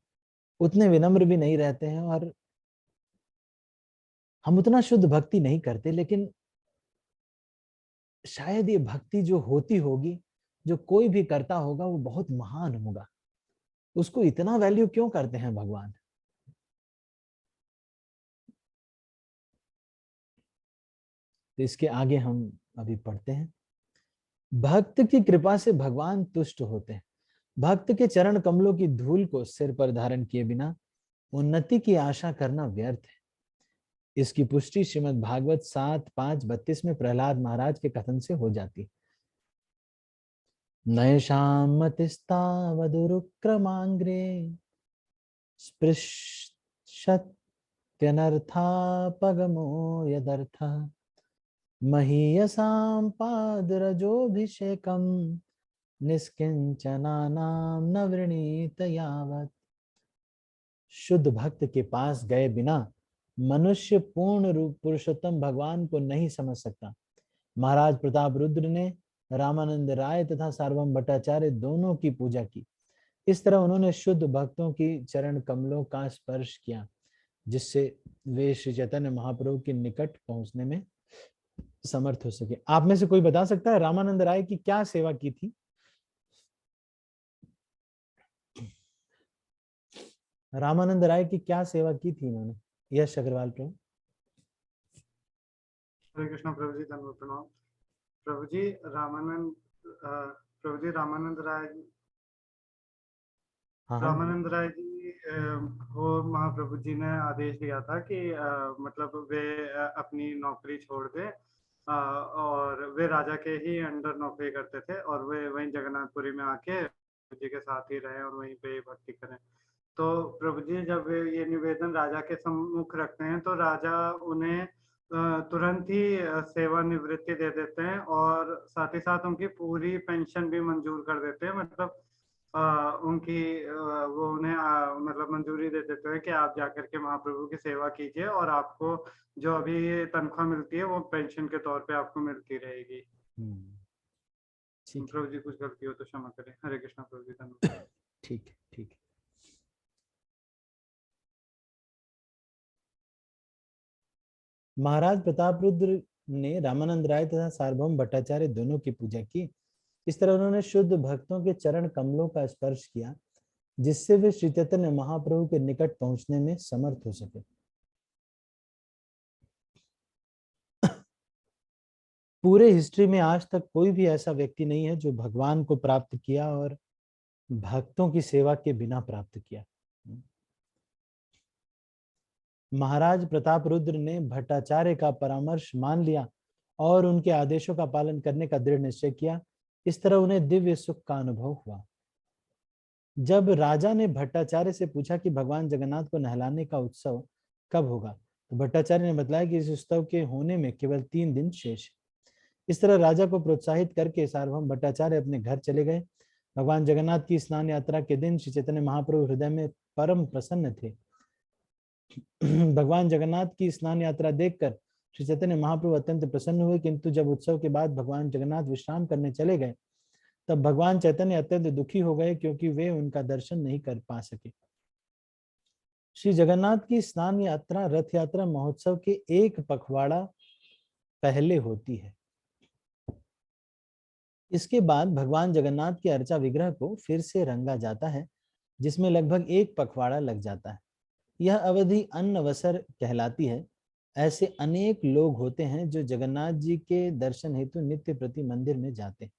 उतने विनम्र भी नहीं रहते हैं, और हम उतना शुद्ध भक्ति नहीं करते। लेकिन शायद ये भक्ति जो होती होगी, जो कोई भी करता होगा, वो बहुत महान होगा। उसको इतना वैल्यू क्यों करते हैं भगवान। तो इसके आगे हम अभी पढ़ते हैं। भक्त की कृपा से भगवान तुष्ट होते हैं। भक्त के चरण कमलों की धूल को सिर पर धारण किए बिना उन्नति की आशा करना व्यर्थ है। इसकी पुष्टि श्रीमद् भागवत 7:5-32 में प्रहलाद महाराज के कथन से हो जाती। नैषां मतिस्तावदुरुक्रमांग्रे स्पृशत्यनर्थापगमो यदर्थः महीयसां पादरजोभिषेकं निष्किंचनानां न वृणीत यावत्। शुद्ध भक्त के पास गए बिना मनुष्य पूर्ण रूप पुरुषोत्तम भगवान को नहीं समझ सकता। महाराज प्रताप रुद्र ने रामानंद राय तथा सार्वभौम भट्टाचार्य दोनों की पूजा की। इस तरह उन्होंने शुद्ध भक्तों की चरण कमलों का स्पर्श किया, जिससे वे श्री चैतन्य महाप्रभु के निकट पहुंचने में समर्थ हो सके। आप में से कोई बता सकता है रामानंद राय की क्या सेवा की थी? रामानंद राय की क्या सेवा की थी इन्होंने? यश अग्रवाल प्रभु। हरे कृष्णा प्रभु जी, धन्यवाद प्रणाम। प्रभु जी रामानंद राय रामानंद राय जी को महाप्रभु जी ने आदेश दिया था कि मतलब वे अपनी नौकरी छोड़ दें और वे राजा के ही अंडर नौकरी करते थे और वे वहीं जगन्नाथपुरी में आके प्रभु जी के साथ ही रहे और वहीं पे भक्ति करें। तो प्रभु जी जब वे ये निवेदन राजा के सम्मुख रखते हैं तो राजा उन्हें तुरंत ही सेवानिवृत्ति दे देते हैं और साथ ही साथ उनकी पूरी पेंशन भी मंजूर कर देते हैं। मतलब उनकी वो उन्हें मतलब मंजूरी दे देते हैं कि आप जाकर के महाप्रभु की सेवा कीजिए और आपको जो अभी तनख्वाह मिलती है वो पेंशन के तौर पे आपको मिलती रहेगी। प्रभु जी कुछ गलती हो तो क्षमा करें। हरे कृष्णा प्रभु जी, धन्यवाद। ठीक है, ठीक है। महाराज प्रताप रुद्र ने रामानंद राय तथा सार्वभौम भट्टाचार्य दोनों की पूजा की। इस तरह उन्होंने शुद्ध भक्तों के चरण कमलों का स्पर्श किया, जिससे वे श्री चैतन्य महाप्रभु के निकट पहुंचने में समर्थ हो सके। पूरे हिस्ट्री में आज तक कोई भी ऐसा व्यक्ति नहीं है जो भगवान को प्राप्त किया और भक्तों की सेवा के बिना प्राप्त किया। महाराज प्रताप रुद्र ने भट्टाचार्य का परामर्श मान लिया और उनके आदेशों का पालन करने का दृढ़ निश्चय किया। इस तरह उन्हें दिव्य सुख का अनुभव हुआ। जब राजा ने भट्टाचार्य से पूछा कि भगवान जगन्नाथ को नहलाने का उत्सव कब होगा, तो भट्टाचार्य ने बताया कि इस उत्सव के होने में केवल 3 दिन शेष। इस तरह राजा को प्रोत्साहित करके सार्वभौम भट्टाचार्य अपने घर चले गए। भगवान जगन्नाथ की स्नान यात्रा के दिन श्री चैतन्य महाप्रभु हृदय में परम प्रसन्न थे। भगवान जगन्नाथ की स्नान यात्रा देखकर श्री चैतन्य महाप्रभु अत्यंत प्रसन्न हुए, किंतु जब उत्सव के बाद भगवान जगन्नाथ विश्राम करने चले गए तब भगवान चैतन्य अत्यंत दुखी हो गए, क्योंकि वे उनका दर्शन नहीं कर पा सके। श्री जगन्नाथ की स्नान यात्रा रथ यात्रा महोत्सव के 1 पखवाड़ा पहले होती है। इसके बाद भगवान जगन्नाथ के अर्चा विग्रह को फिर से रंगा जाता है, जिसमें लगभग 1 पखवाड़ा लग जाता है। यह अवधि अन्नवसर कहलाती है। ऐसे अनेक लोग होते हैं जो जगन्नाथ जी के दर्शन हेतु नित्य प्रति मंदिर में जाते हैं।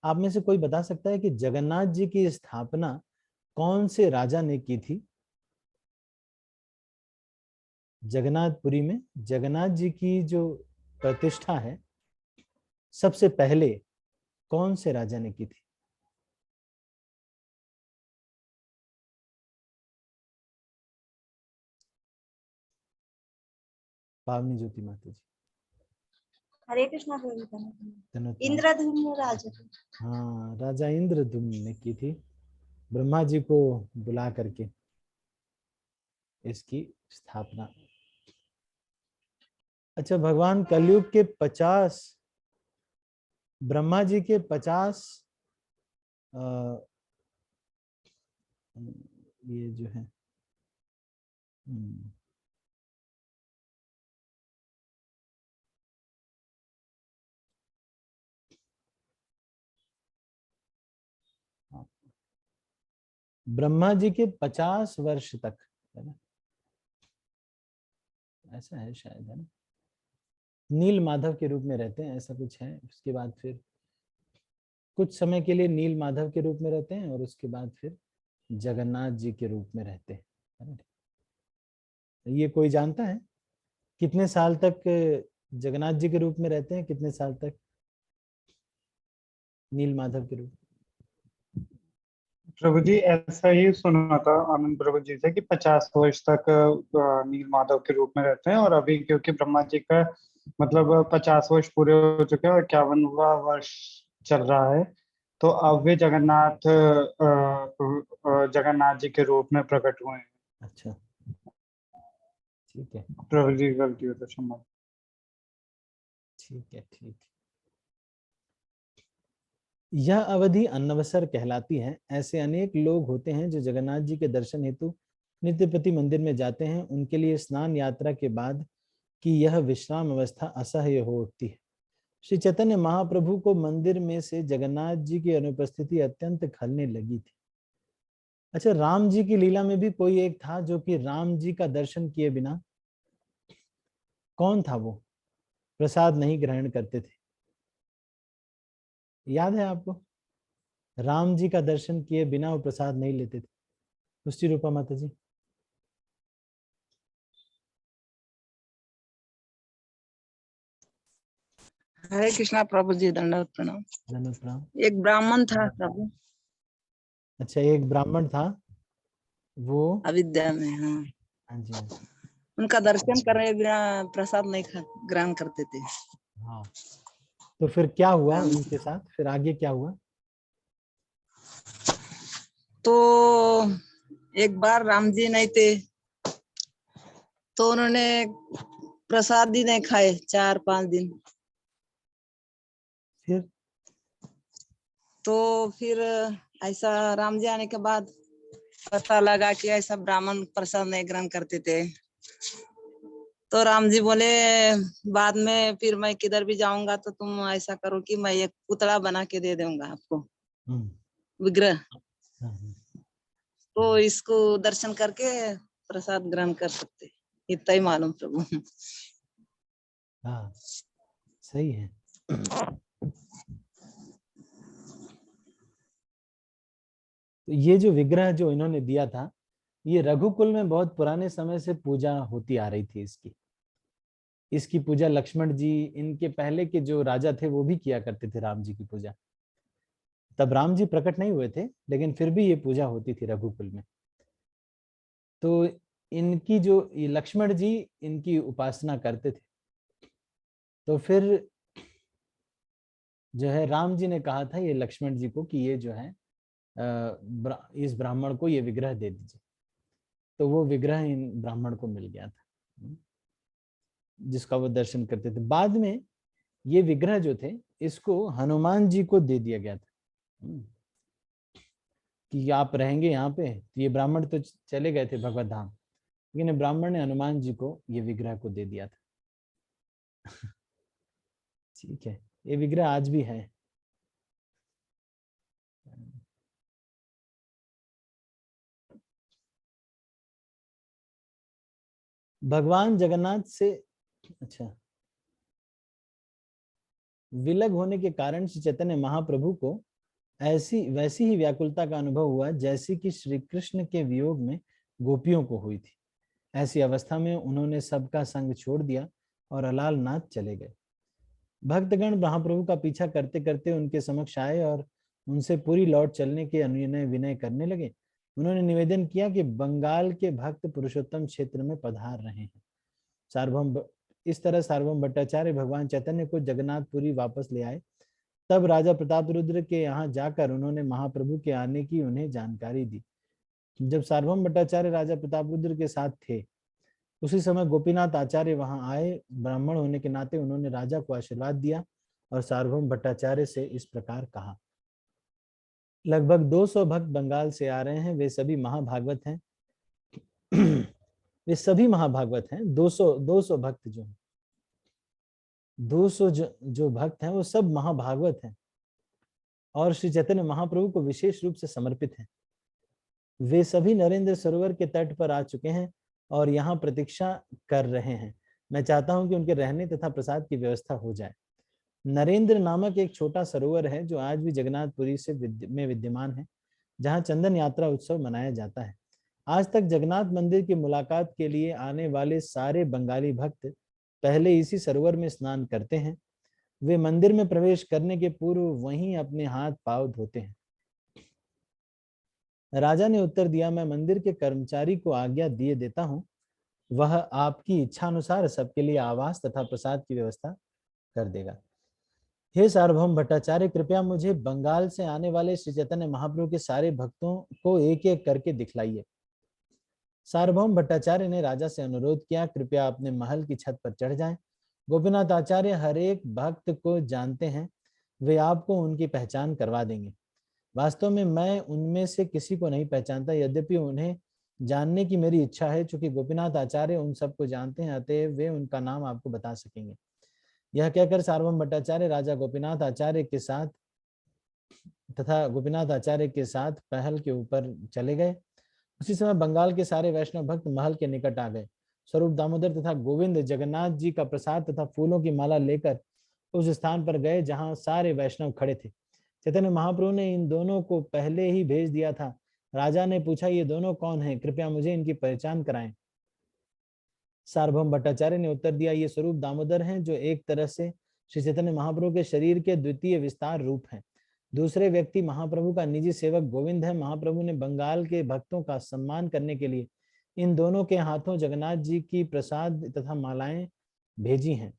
आप में से कोई बता सकता है कि जगन्नाथ जी की स्थापना कौन से राजा ने की थी? जगन्नाथपुरी में जगन्नाथ जी की जो प्रतिष्ठा है सबसे पहले कौन से राजा ने की थी? पावनी ज्योति माता जी। हरे कृष्णा प्रभु। धन्यवाद। इंद्रधुम्न राजा। हाँ, राजा इंद्रधुम्न ने की थी, ब्रह्मा जी को बुला करके इसकी स्थापना। अच्छा, भगवान कलयुग के 50 ब्रह्मा जी के 50 ये जो है ब्रह्मा जी के 50 वर्ष तक, है ना, ऐसा है शायद, है ना, नील माधव के रूप में रहते हैं, ऐसा कुछ है। उसके बाद फिर कुछ समय के लिए नील माधव के रूप में रहते हैं और उसके बाद फिर जगन्नाथ जी के रूप में रहते हैं, है ना। ये कोई जानता है कितने साल तक जगन्नाथ जी के रूप में रहते हैं, कितने साल तक नील माधव के रूप? प्रभु जी ऐसा ही सुना था आनंद प्रभु जी से कि 50 वर्ष तक नील माधव के रूप में रहते हैं, और अभी क्योंकि ब्रह्मा जी का मतलब 50 वर्ष पूरे हो चुके हैं और 51वां वर्ष चल रहा है, तो अब वे जगन्नाथ जी के रूप में प्रकट हुए हैं। अच्छा, ठीक है प्रभु जी, गलती हो तो क्षमा। ठीक है, ठीक। यह अवधि अन्नवसर कहलाती है। ऐसे अनेक लोग होते हैं जो जगन्नाथ जी के दर्शन हेतु नित्य प्रति मंदिर में जाते हैं। उनके लिए स्नान यात्रा के बाद की यह विश्राम अवस्था असह्य हो उठती है। श्री चैतन्य महाप्रभु को मंदिर में से जगन्नाथ जी की अनुपस्थिति अत्यंत खलने लगी थी। अच्छा, राम जी की लीला में भी कोई एक था जो कि राम जी का दर्शन किए बिना, कौन था वो, प्रसाद नहीं ग्रहण करते थे? याद है आपको? राम जी का दर्शन किए बिना वो प्रसाद नहीं लेते थे। पुष्टि रूपा माता जी। हरे कृष्णा प्रभु जी, दंडवत प्रणाम। धन्यवाद, प्रणाम। एक ब्राह्मण था प्रभु। अच्छा, एक ब्राह्मण था, वो अविद्या में, हाँ। हाँ जी, उनका दर्शन करने बिना प्रसाद नहीं ग्रहण करते थे। हाँ। तो फिर क्या हुआ हाँ। उनके साथ? फिर आगे क्या हुआ? तो एक बार राम जी नहीं थे, तो उन्होंने प्रसाद ही नहीं खाए 4-5 दिन। फिर तो फिर ऐसा राम जी आने के बाद पता लगा कि ऐसा ब्राह्मण प्रसाद नहीं ग्रहण करते थे। तो राम जी बोले, बाद में फिर मैं किधर भी जाऊंगा तो तुम ऐसा करो कि मैं एक पुतला बना के दे दूंगा आपको, विग्रह। तो इसको दर्शन करके प्रसाद ग्रहण कर सकते, इतना ही मालूम प्रभु। हाँ, सही है। तो ये जो विग्रह जो इन्होंने दिया था, ये रघुकुल में बहुत पुराने समय से पूजा होती आ रही थी। इसकी पूजा लक्ष्मण जी, इनके पहले के जो राजा थे वो भी किया करते थे राम जी की पूजा। तब राम जी प्रकट नहीं हुए थे, लेकिन फिर भी ये पूजा होती थी रघुकुल में। तो इनकी जो ये लक्ष्मण जी इनकी उपासना करते थे। तो फिर जो है राम जी ने कहा था ये लक्ष्मण जी को कि ये जो है इस ब्राह्मण को ये विग्रह दे दीजिए। तो वो विग्रह इन ब्राह्मण को मिल गया था, जिसका वो दर्शन करते थे। बाद में ये विग्रह जो थे इसको हनुमान जी को दे दिया गया था कि आप रहेंगे यहाँ पे। तो ये ब्राह्मण तो चले गए थे भगवत धाम, लेकिन ब्राह्मण ने हनुमान जी को ये विग्रह को दे दिया था। ठीक है, ये विग्रह आज भी है। भगवान जगन्नाथ से अच्छा विलग होने के कारण श्री चैतन्य महाप्रभु को ऐसी वैसी ही व्याकुलता का अनुभव हुआ जैसी कि श्री कृष्ण के वियोग में गोपियों को हुई थी। ऐसी अवस्था में उन्होंने सबका संग छोड़ दिया और अलालनाथ चले गए। भक्तगण महाप्रभु का पीछा करते करते उनके समक्ष आए और उनसे पूरी लौट चलने के अनुनय विनय करने लगे। उन्होंने निवेदन किया कि बंगाल के भक्त पुरुषोत्तम क्षेत्र में पधार रहे हैं। इस तरह सार्वभौम भट्टाचार्य भगवान चैतन्य को जगन्नाथपुरी वापस ले आए। तब राजा प्रतापरुद्र के यहाँ जाकर उन्होंने महाप्रभु के आने की उन्हें जानकारी दी। जब सार्वभौम भट्टाचार्य राजा प्रतापरुद्र के साथ थे, उसी समय गोपीनाथ आचार्य वहां आए। ब्राह्मण होने के नाते उन्होंने राजा को आशीर्वाद दिया और सार्वभौम भट्टाचार्य से इस प्रकार कहा। लगभग 200 भक्त बंगाल से आ रहे हैं। वे सभी महाभागवत हैं। वे सभी महाभागवत हैं। 200 भक्त जो हैं, 200 जो भक्त हैं वो सब महाभागवत हैं और श्री चैतन्य महाप्रभु को विशेष रूप से समर्पित हैं। वे सभी नरेंद्र सरोवर के तट पर आ चुके हैं और यहाँ प्रतीक्षा कर रहे हैं। मैं चाहता हूं कि उनके रहने तथा प्रसाद की व्यवस्था हो जाए। नरेंद्र नामक एक छोटा सरोवर है जो आज भी जगन्नाथपुरी में विद्यमान है, जहाँ चंदन यात्रा उत्सव मनाया जाता है। आज तक जगन्नाथ मंदिर की मुलाकात के लिए आने वाले सारे बंगाली भक्त पहले इसी सरोवर में स्नान करते हैं। वे मंदिर में प्रवेश करने के पूर्व वहीं अपने हाथ पांव धोते हैं। राजा ने उत्तर दिया, मैं मंदिर के कर्मचारी को आज्ञा दिए देता हूं, वह आपकी इच्छा अनुसार सबके लिए आवास तथा प्रसाद की व्यवस्था कर देगा। हे सार्वभौम भट्टाचार्य, कृपया मुझे बंगाल से आने वाले श्री चैतन्य महाप्रभु के सारे भक्तों को एक एक करके दिखलाइए। सार्वभौम भट्टाचार्य ने राजा से अनुरोध किया, कृपया अपने महल की छत पर चढ़ जाएं। गोपीनाथ आचार्य हर एक भक्त को जानते हैं, वे आपको उनकी पहचान करवा देंगे। वास्तव में मैं उनमें से किसी को नहीं पहचानता, यद्यपि उन्हें जानने की मेरी इच्छा है। चूंकि गोपीनाथ आचार्य उन सबको जानते हैं, अतएव वे उनका नाम आपको बता सकेंगे। यह कहकर सार्वभौम भट्टाचार्य राजा गोपीनाथ आचार्य के साथ महल के ऊपर चले गए। उसी समय बंगाल के सारे वैष्णव भक्त महल के निकट आ गए। स्वरूप दामोदर तथा गोविंद जगन्नाथ जी का प्रसाद तथा फूलों की माला लेकर उस स्थान पर गए जहां सारे वैष्णव खड़े थे। चैतन्य महाप्रभु ने इन दोनों को पहले ही भेज दिया था। राजा ने पूछा, ये दोनों कौन हैं? कृपया मुझे इनकी पहचान कराएं। सार्वभौम भट्टाचार्य ने उत्तर दिया, ये स्वरूप दामोदर हैं, जो एक तरह से श्री चैतन्य महाप्रभु के शरीर के द्वितीय विस्तार रूप हैं। दूसरे व्यक्ति महाप्रभु का निजी सेवक गोविंद है। महाप्रभु ने बंगाल के भक्तों का सम्मान करने के लिए इन दोनों के हाथों जगन्नाथ जी की प्रसाद तथा मालाएं भेजी हैं।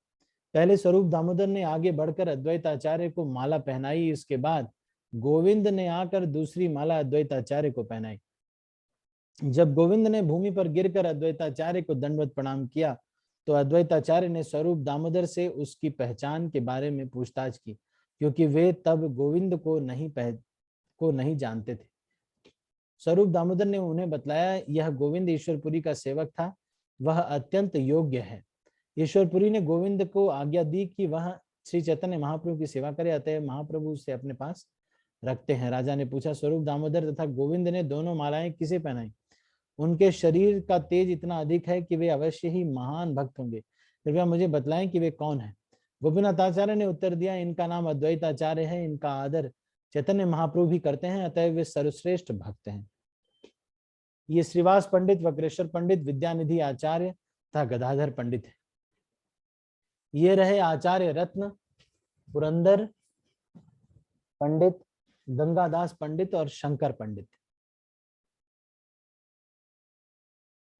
पहले स्वरूप दामोदर ने आगे बढ़कर अद्वैताचार्य को माला पहनाई। इसके बाद गोविंद ने आकर दूसरी माला अद्वैताचार्य को पहनाई। जब गोविंद ने भूमि पर गिरकर अद्वैताचार्य को दंडवत प्रणाम किया तो अद्वैताचार्य ने स्वरूप दामोदर से उसकी पहचान के बारे में पूछताछ की, क्योंकि वे तब गोविंद को नहीं जानते थे। स्वरूप दामोदर ने उन्हें बतलाया, यह गोविंद ईश्वरपुरी का सेवक था, वह अत्यंत योग्य है। ईश्वरपुरी ने गोविंद को आज्ञा दी कि वह श्री चैतन्य महाप्रभु की सेवा करे, अतः महाप्रभु उसे अपने पास रखते हैं। राजा ने पूछा, स्वरूप दामोदर तथा गोविंद ने दोनों मालाएं किसे पहनाई? उनके शरीर का तेज इतना अधिक है कि वे अवश्य ही महान भक्त होंगे। कृपया मुझे बतलाएं कि वे कौन हैं? गोपीनाथ आचार्य ने उत्तर दिया, इनका नाम अद्वैताचार्य है। इनका आदर चैतन्य महाप्रभु भी करते हैं, अतः वे सर्वश्रेष्ठ भक्त हैं। ये श्रीवास पंडित, वक्रेश्वर पंडित, विद्यानिधि आचार्य तथा गदाधर पंडित है। ये रहे आचार्य रत्न, पुरंदर पंडित, गंगादास पंडित और शंकर पंडित।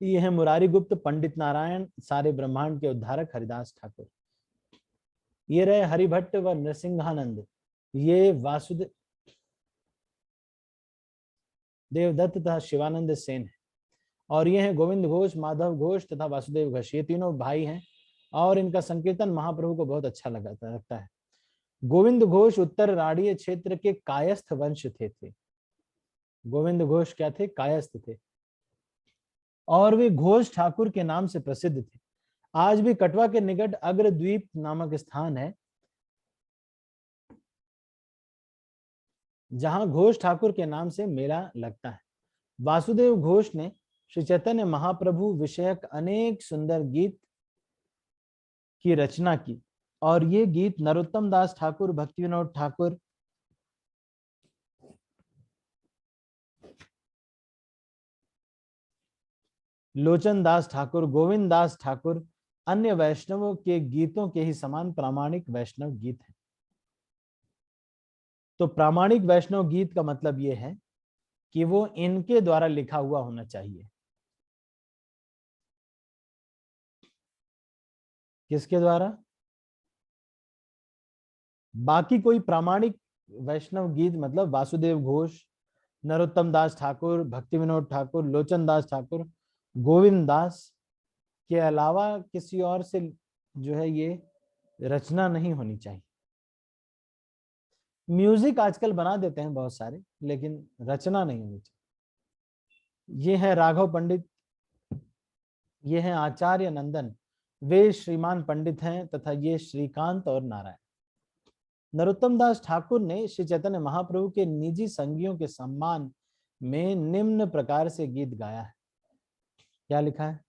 ये है मुरारी गुप्त, पंडित नारायण, सारे ब्रह्मांड के उद्धारक हरिदास ठाकुर। ये रहे हरिभट्ट व नरसिंहानंद। ये वासुदेव देवदत्त तथा शिवानंद सेन है। और ये हैं गोविंद घोष, माधव घोष तथा वासुदेव घोष। ये तीनों भाई हैं और इनका संकीर्तन महाप्रभु को बहुत अच्छा लगता है। गोविंद घोष उत्तर राढ़ीय क्षेत्र के कायस्थ वंश थे। गोविंद घोष क्या थे? कायस्थ थे और वे घोष ठाकुर के नाम से प्रसिद्ध थे। आज भी कटवा के निकट अग्रद्वीप नामक स्थान है जहां घोष ठाकुर के नाम से मेला लगता है। वासुदेव घोष ने श्री चैतन्य महाप्रभु विषयक अनेक सुंदर गीत की रचना की और ये गीत नरोत्तम दास ठाकुर, भक्ति विनोद ठाकुर, लोचन दास ठाकुर, गोविंद दास ठाकुर अन्य वैष्णवों के गीतों के ही समान प्रामाणिक वैष्णव गीत है। तो प्रामाणिक वैष्णव गीत का मतलब यह है कि वो इनके द्वारा लिखा हुआ होना चाहिए। किसके द्वारा? बाकी कोई प्रामाणिक वैष्णव गीत मतलब वासुदेव घोष, नरोत्तम दास ठाकुर, भक्ति विनोद ठाकुर, लोचन दास ठाकुर, गोविंद दास के अलावा किसी और से जो है ये रचना नहीं होनी चाहिए। म्यूजिक आजकल बना देते हैं बहुत सारे, लेकिन रचना नहीं होनी चाहिए। ये है राघव पंडित, ये है आचार्य नंदन, वे श्रीमान पंडित हैं, तथा ये श्रीकांत और नारायण। नरोत्तम दास ठाकुर ने श्री चैतन्य महाप्रभु के निजी संगियों के सम्मान में निम्न प्रकार से गीत गाया है। क्या लिखा है?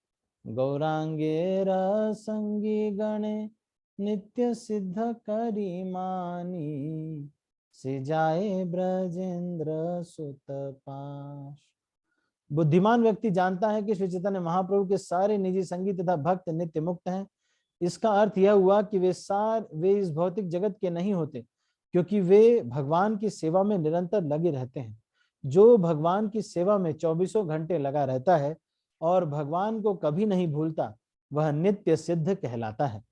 गौरांगे रसंगी गणे नित्य सिद्ध करी मानी, सिजाए ब्रजेंद्र सुत पाश। बुद्धिमान व्यक्ति जानता है कि श्री चैतन्य महाप्रभु के सारे निजी संगी तथा भक्त नित्य मुक्त हैं। इसका अर्थ यह हुआ कि वे इस भौतिक जगत के नहीं होते, क्योंकि वे भगवान की सेवा में निरंतर लगे रहते हैं। जो भगवान की सेवा में 24 घंटे लगा रहता है और भगवान को कभी नहीं भूलता, वह नित्य सिद्ध कहलाता है।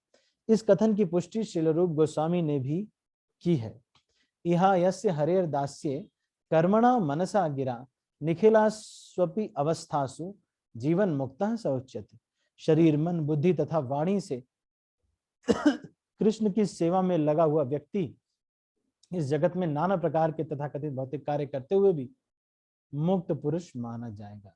इस कथन की पुष्टि श्रील रूप गोस्वामी ने भी की है। इहा यस्य हरेर दास्ये कर्मणा मनसा गिरा, निखिला स्वपि अवस्थासु जीवन मुक्तः स उच्यते। शरीर, मन, बुद्धि तथा वाणी से कृष्ण की सेवा में लगा हुआ व्यक्ति इस जगत में नाना प्रकार के तथा कथित भौतिक कार्य करते हुए भी मुक्त पुरुष माना जाएगा।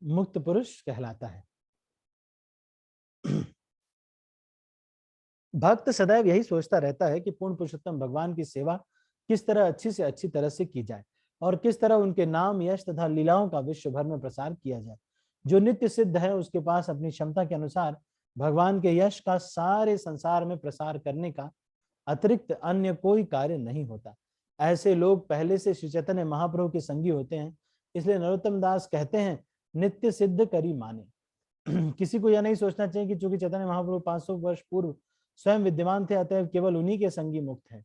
मुक्त पुरुष कहलाता है। भक्त सदैव यही सोचता रहता है कि पूर्ण पुरुषोत्तम भगवान की सेवा किस तरह अच्छी से अच्छी तरह से की जाए और किस तरह उनके नाम, यश तथा लीलाओं का विश्व भर में प्रसार किया जाए। जो नित्य सिद्ध है उसके पास अपनी क्षमता के अनुसार भगवान के यश का सारे संसार में प्रसार करने का अतिरिक्त अन्य कोई कार्य नहीं होता। ऐसे लोग पहले से श्री चैतन्य महाप्रभु के संगी होते हैं। इसलिए नरोत्तम दास कहते हैं, नित्य सिद्ध करी माने। किसी को यह नहीं सोचना चाहिए कि चूंकि चैतन्य महाप्रभु 500 वर्ष पूर्व स्वयं विद्यमान थे, अतः केवल उन्हीं के संगी मुक्त है।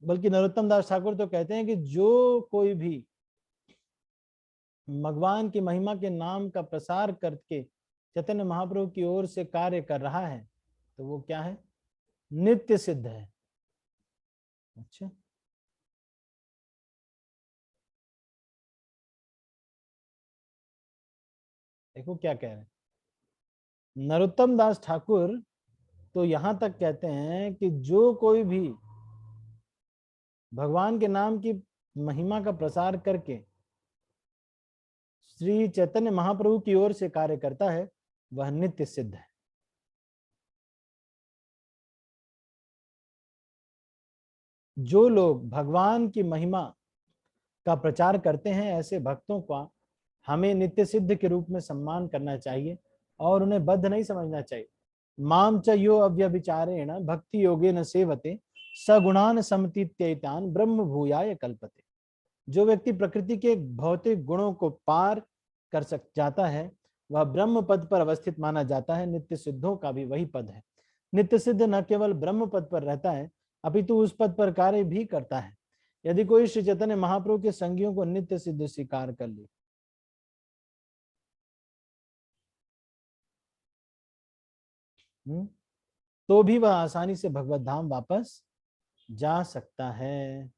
बल्कि नरोत्तम दास ठाकुर तो कहते हैं कि जो कोई भी भगवान की महिमा के नाम का प्रसार करके चैतन्य महाप्रभु की ओर से कार्य कर रहा है, तो वो क्या है? नित्य सिद्ध है। अच्छा, देखो क्या कह रहे हैं नरोत्तम दास ठाकुर। तो यहां तक कहते हैं कि जो कोई भी भगवान के नाम की महिमा का प्रसार करके श्री चैतन्य महाप्रभु की ओर से कार्य करता है, वह नित्य सिद्ध है। जो लोग भगवान की महिमा का प्रचार करते हैं, ऐसे भक्तों का हमें नित्य सिद्ध के रूप में सम्मान करना चाहिए और उन्हें बद्ध नहीं समझना चाहिए। माम च यो अव्यभिचारेण भक्ति योगेन सेवते सगुणान समतीत्यैतान ब्रह्म भूयाय कल्पते। जो व्यक्ति प्रकृति के भौतिक गुणों को पार कर जाता है, वह ब्रह्म पद पर अवस्थित माना जाता है। नित्य सिद्धों का भी वही पद है। नित्य सिद्ध न केवल ब्रह्म पद पर रहता है, अपितु उस पद पर कार्य भी करता है। यदि कोई श्री चैतन्य महाप्रभु के संगियों को नित्य सिद्ध स्वीकार कर ले, तो भी वह आसानी से भगवत धाम वापस जा सकता है।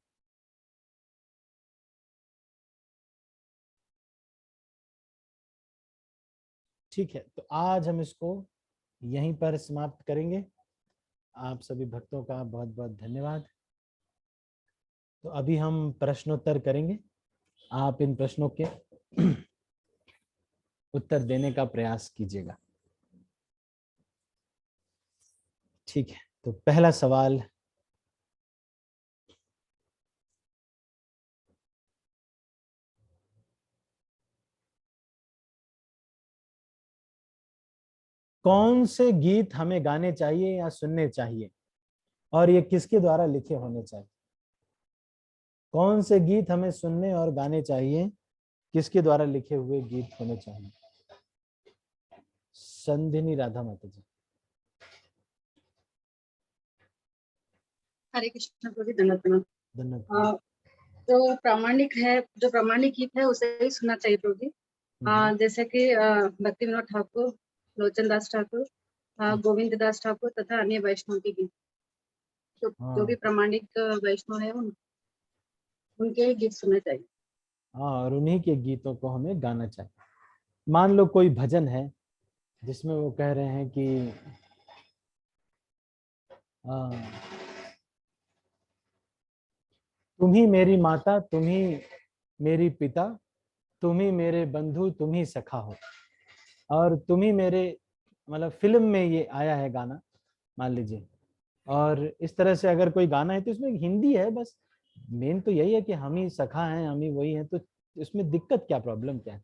ठीक है, तो आज हम इसको यहीं पर समाप्त करेंगे। आप सभी भक्तों का बहुत बहुत धन्यवाद। तो अभी हम प्रश्नोत्तर करेंगे। आप इन प्रश्नों के उत्तर देने का प्रयास कीजिएगा। ठीक है, तो पहला सवाल कौन से गीत हमें गाने चाहिए या सुनने चाहिए, और ये किसके द्वारा लिखे होने चाहिए? कौन से गीत हमें सुनने और गाने चाहिए, किसके द्वारा लिखे हुए गीत होने चाहिए? संधिनी राधा माता जी। हरे कृष्ण प्रभु, धन्यवाद। धन्यवाद। जो प्रामाणिक गीत है उसे ही सुनना चाहिए प्रभु जी। जैसे कि भक्ति विनोद ठाकुर, लोचन दास ठाकुर, गोविंद दास ठाकुर तथा अन्य वैष्णव के गीत, जो भी प्रामाणिक वैष्णव है उनके गीत सुनने चाहिए। हाँ, और उन्हीं के गीतों को हमें गाना चाहिए। मान लो कोई भजन है जिसमें वो कह रहे हैं कि तुम ही मेरी माता, तुम ही मेरी पिता, तुम ही मेरे बंधु, तुम ही सखा हो, और तुम ही मेरे, मतलब फिल्म में ये आया है गाना मान लीजिए, और इस तरह से अगर कोई गाना है तो इसमें हिंदी है, बस मेन तो यही है कि हम ही सखा हैं, हम ही वही हैं, तो इसमें दिक्कत क्या, प्रॉब्लम क्या है?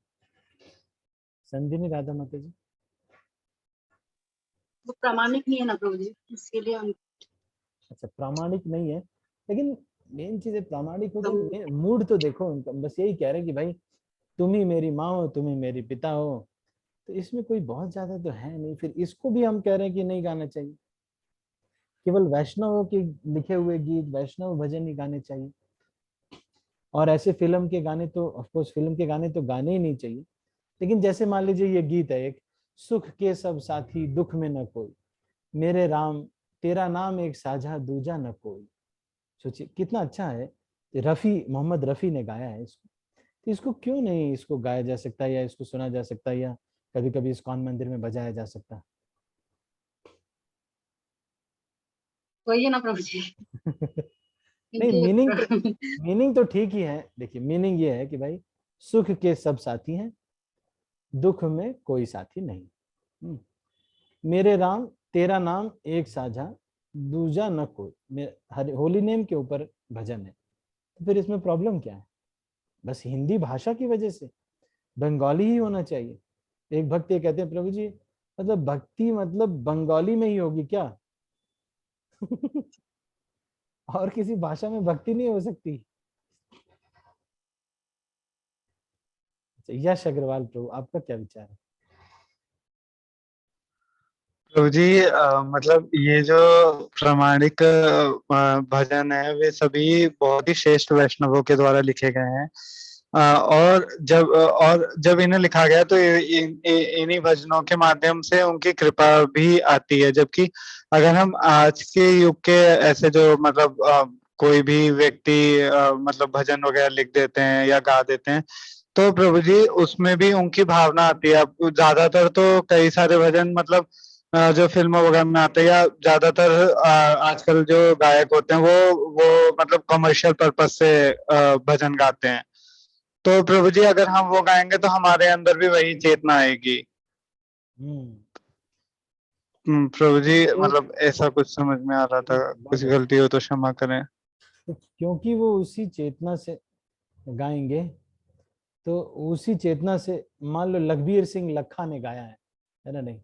संधिनी राधा माता जी। वो प्रामाणिक नहीं है ना प्रभु जी, इसके लिए हम। अच्छा, प्रामाणिक नहीं है, लेकिन मेन चीज है प्रामाणिक हो तो मूड तो देखो उनका, बस यही कह रहे हैं कि भाई तुम ही मेरी माँ हो, तुम ही मेरी पिता हो, तो इसमें कोई बहुत ज्यादा तो है नहीं, फिर इसको भी हम कह रहे हैं कि नहीं गाना चाहिए। केवल वैष्णवों के लिखे हुए गीत, वैष्णव भजन ही गाने चाहिए, और ऐसे फिल्म के गाने तो ऑफकोर्स फिल्म के गाने तो गाने ही नहीं चाहिए। लेकिन जैसे मान लीजिए ये गीत है एक, सुख के सब साथी दुख में न कोई, मेरे राम तेरा नाम एक साझा दूजा न कोई। सोचिए कितना अच्छा है, रफी, मोहम्मद रफी ने गाया है इसको, तो इसको क्यों नहीं इसको गाया जा सकता है, या इसको सुना जा सकता है, या कभी कभी इस्कॉन मंदिर में बजाया जा सकता है? वही है ना प्रभु जी। नहीं, मीनिंग तो ठीक ही है। देखिए मीनिंग ये है कि भाई सुख के सब साथी हैं, दुख में कोई साथी नहीं, मेरे राम तेरा नाम एक साझा दूजा न कोई, होली नेम के ऊपर भजन है, तो फिर इसमें प्रॉब्लम क्या है? बस हिंदी भाषा की वजह से बंगाली ही होना चाहिए। एक भक्त ये कहते हैं, प्रभु जी मतलब भक्ति मतलब बंगाली में ही होगी क्या? और किसी भाषा में भक्ति नहीं हो सकती? यश अग्रवाल प्रभु, आपका क्या विचार है? प्रभु जी मतलब ये जो प्रामाणिक भजन है वे सभी बहुत ही श्रेष्ठ वैष्णवों के द्वारा लिखे गए हैं, और जब इन्हें लिखा गया तो इन्हीं भजनों के माध्यम से उनकी कृपा भी आती है। जबकि अगर हम आज के युग के ऐसे जो मतलब कोई भी व्यक्ति मतलब भजन वगैरह लिख देते हैं या गा देते हैं, तो प्रभु जी उसमें भी उनकी भावना आती है। अब ज्यादातर तो कई सारे भजन मतलब जो फिल्मों वगैरह में आते हैं, या ज्यादातर आजकल जो गायक होते हैं वो मतलब कमर्शियल पर्पस से भजन गाते हैं। तो प्रभु जी अगर हम वो गाएंगे तो हमारे अंदर भी वही चेतना आएगी। प्रभु जी मतलब ऐसा कुछ समझ में आ रहा था, कुछ गलती हो तो क्षमा करें। क्योंकि वो उसी चेतना से गाएंगे, तो उसी चेतना से, मान लो लखबीर सिंह लखा ने गाया है ना? नहीं,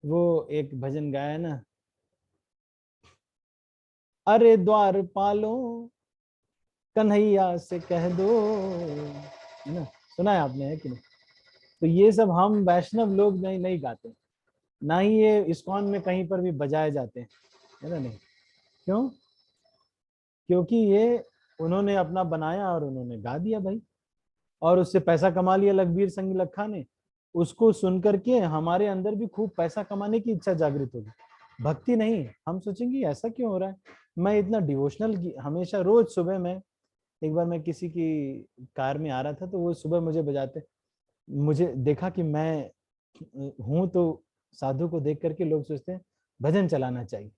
वो एक भजन गाया है ना, अरे द्वार पालो कन्हैया से कह दो, है ना? सुना है आपने, है कि नहीं? तो ये सब हम वैष्णव लोग नहीं गाते, ना ही ये इस्कॉन में कहीं पर भी बजाए जाते हैं, है ना? नहीं, क्यों? क्योंकि ये उन्होंने अपना बनाया और उन्होंने गा दिया भाई, और उससे पैसा कमा लिया लखबीर सिंह लखा ने। उसको सुन करके हमारे अंदर भी खूब पैसा कमाने की इच्छा जागृत होगी, भक्ति नहीं। हम सोचेंगे ऐसा क्यों हो रहा है, मैं इतना डिवोशनल हमेशा रोज सुबह में, एक बार मैं किसी की कार में आ रहा था तो वो सुबह मुझे बजाते, मुझे देखा कि मैं हूं, तो साधु को देख करके लोग सोचते हैं भजन चलाना चाहिए,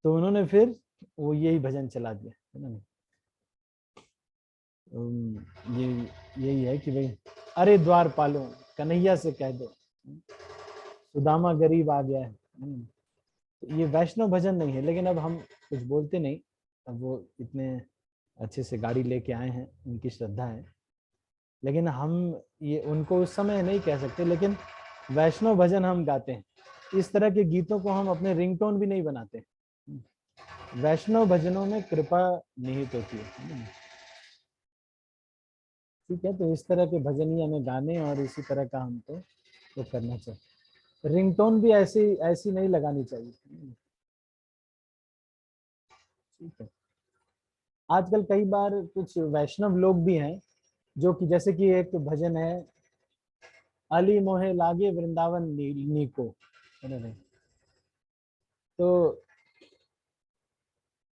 तो उन्होंने फिर वो यही भजन चला दिया, है ना? ये यही है कि भाई अरे द्वार पालो कन्हैया से कह दो, सुदामा गरीब आ गया है। ये वैष्णव भजन नहीं है, लेकिन अब हम कुछ बोलते नहीं, अब वो इतने अच्छे से गाड़ी लेके आए हैं, उनकी श्रद्धा है, लेकिन हम ये उनको उस समय नहीं कह सकते। लेकिन वैष्णव भजन हम गाते हैं, इस तरह के गीतों को हम अपने रिंगटोन भी नहीं बनाते। वैष्णव भजनों में कृपा निहित होती है। ठीक है, तो इस तरह के भजन ही हमें गाने और इसी तरह का हमको तो करना चाहिए। रिंगटोन भी ऐसी नहीं लगानी चाहिए। ठीक है, आजकल कई बार कुछ वैष्णव लोग भी हैं जो कि, जैसे कि एक भजन है, अली मोहे लागे वृंदावन नीको, है ना? तो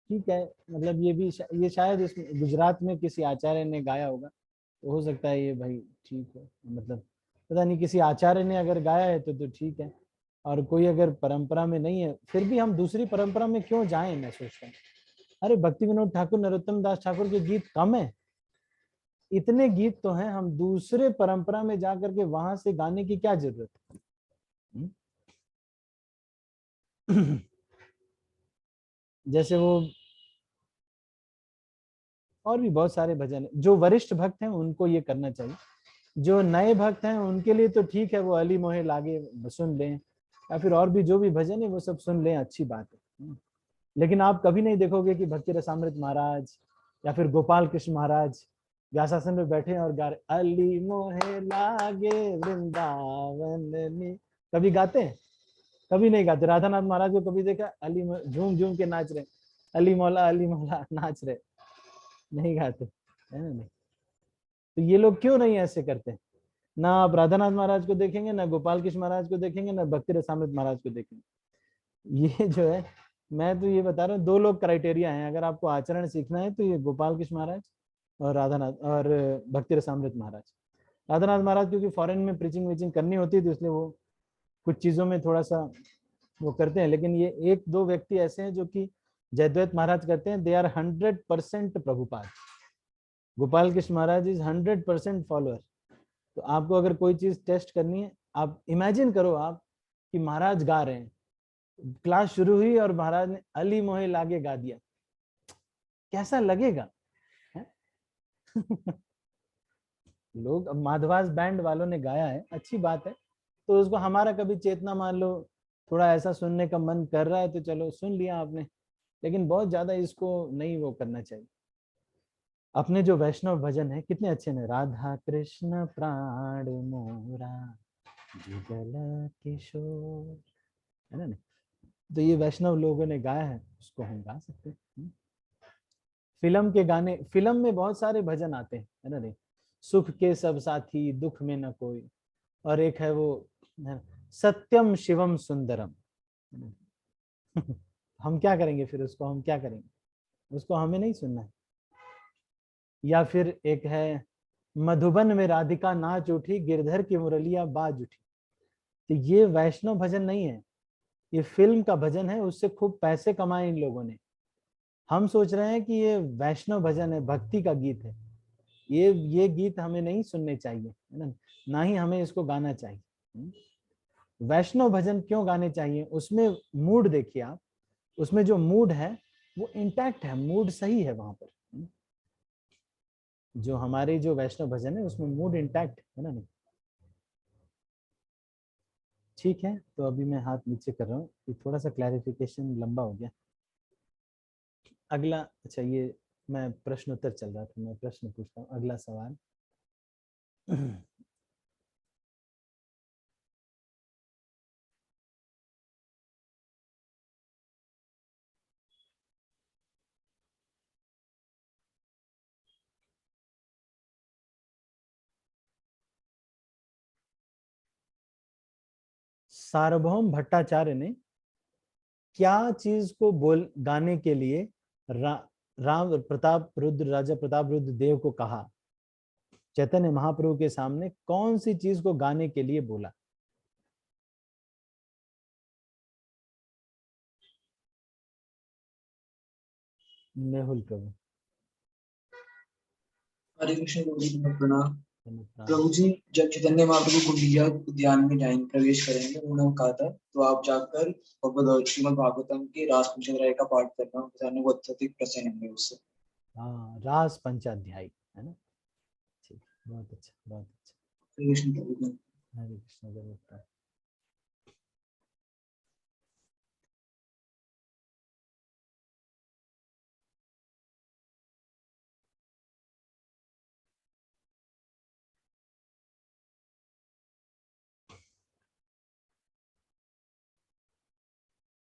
ठीक है, मतलब ये भी ये शायद इसमें गुजरात में किसी आचार्य ने गाया होगा, तो हो सकता है ये भाई ठीक है, मतलब पता नहीं, किसी आचार्य ने अगर गाया है तो ठीक है। और कोई अगर परंपरा में नहीं है, फिर भी हम दूसरी परंपरा में क्यों जाएं, मैं सोचता हूँ। अरे भक्ति विनोद ठाकुर, नरोत्तम दास ठाकुर के गीत कम है, इतने गीत तो हैं, हम दूसरे परंपरा में जाकर के वहां से गाने की क्या जरूरत है? जैसे वो और भी बहुत सारे भजन है। जो वरिष्ठ भक्त हैं उनको ये करना चाहिए, जो नए भक्त हैं उनके लिए तो ठीक है, वो अली मोहे लागे सुन लें, या फिर और भी जो भी भजन है वो सब सुन लें, अच्छी बात है। लेकिन आप कभी नहीं देखोगे कि भक्ति रसामृत महाराज या फिर गोपाल कृष्ण महाराज व्यासासन में बैठे और गा रहे अली मोहे लागे वृंदावन, कभी गाते हैं? कभी नहीं गाते। राधानाथ महाराज को कभी देखा अली झूम झूम के नाच रहे, अली मौला नाच रहे? नहीं गाते, है ना? नहीं। तो ये लोग क्यों नहीं ऐसे करते? ना आप राधानाथ महाराज को देखेंगे, ना गोपाल कृष्ण महाराज को देखेंगे, ना भक्ति रसामृत महाराज को देखेंगे। ये जो है, मैं तो ये बता रहा हूँ, दो लोग क्राइटेरिया हैं अगर आपको आचरण सीखना है, तो ये गोपाल कृष्ण महाराज और राधानाथ और भक्ति रसामृत महाराज। राधानाथ महाराज क्योंकि फॉरेन में प्रीचिंग वीचिंग करनी होती है, तो इसलिए वो कुछ चीजों में थोड़ा सा वो करते हैं। लेकिन ये एक दो व्यक्ति ऐसे हैं जो कि जयद्वैत महाराज करते हैं, they are 100% Prabhupada. Gopal Krishna Maharaj is 100% follower. तो आपको अगर कोई चीज टेस्ट करनी है, आप इमेजिन करो आप कि महाराज गा रहे हैं, क्लास शुरू हुई और महाराज ने अली मोहे लागे गा दिया, कैसा लगेगा? लोग, अब माधवास बैंड वालों ने गाया है, अच्छी बात है, तो उसको हमारा कभी चेतना, मान लो थोड़ा ऐसा सुनने का मन कर रहा है तो चलो सुन लिया आपने, लेकिन बहुत ज्यादा इसको नहीं वो करना चाहिए। अपने जो वैष्णव भजन है कितने अच्छे हैं, राधा कृष्ण प्राण मोरा जुगल किशोर, है ना? तो ये वैष्णव लोगों ने गाया है, उसको हम गा सकते हैं। फिल्म के गाने, फिल्म में बहुत सारे भजन आते हैं, है ना? नहीं, सुख के सब साथी दुख में न कोई, और एक है वो सत्यम शिवम सुंदरम। हम क्या करेंगे फिर उसको, हम क्या करेंगे उसको, हमें नहीं सुनना है। या फिर एक है मधुबन में राधिका नाच उठी, गिरधर की मुरलिया बाज उठी। तो ये वैष्णव भजन नहीं है, ये फिल्म का भजन है, उससे खूब पैसे कमाए इन लोगों ने। हम सोच रहे हैं कि ये वैष्णव भजन है, भक्ति का गीत है। ये गीत हमें नहीं सुनने चाहिए, है ना? ना ही हमें इसको गाना चाहिए। वैष्णव भजन क्यों गाने चाहिए? उसमें मूड देखिए आप, उसमें जो मूड है वो इंटैक्ट है, मूड सही है वहां पर। जो हमारे जो वैष्णव भजन है उसमें मूड इंटैक्ट है ना? नहीं, ठीक है। तो अभी मैं हाथ नीचे कर रहा हूँ, ये थोड़ा सा क्लैरिफिकेशन लंबा हो गया। अगला, अच्छा ये मैं प्रश्न उत्तर चल रहा था, मैं प्रश्न पूछता हूँ, अगला सवाल। सार्वभौम भट्टाचार्य ने क्या चीज को गाने के लिए राम प्रताप रुद्र, राजा प्रताप रुद्र देव को कहा? चैतन्य महाप्रभु के सामने कौन सी चीज को गाने के लिए बोला? मेहुल प्रभु। हरे कृष्ण प्रभु जी को प्रणाम। प्रभु जी, जब चैतन्य महाप्रभु कुंडिया उद्यान में जाएंगे, प्रवेश करेंगे, उन्होंने कहा था तो आप जाकर श्रीमद् भागवतम के रास पंचाध्याय का पाठ करना, बताने वो अत्यधिक प्रसन्न होंगे उससे। हाँ, रास पंचाध्याय, है ना? ठीक, बहुत अच्छा, बहुत अच्छा। हरे कृष्ण प्रभु जी। हरे कृष्ण।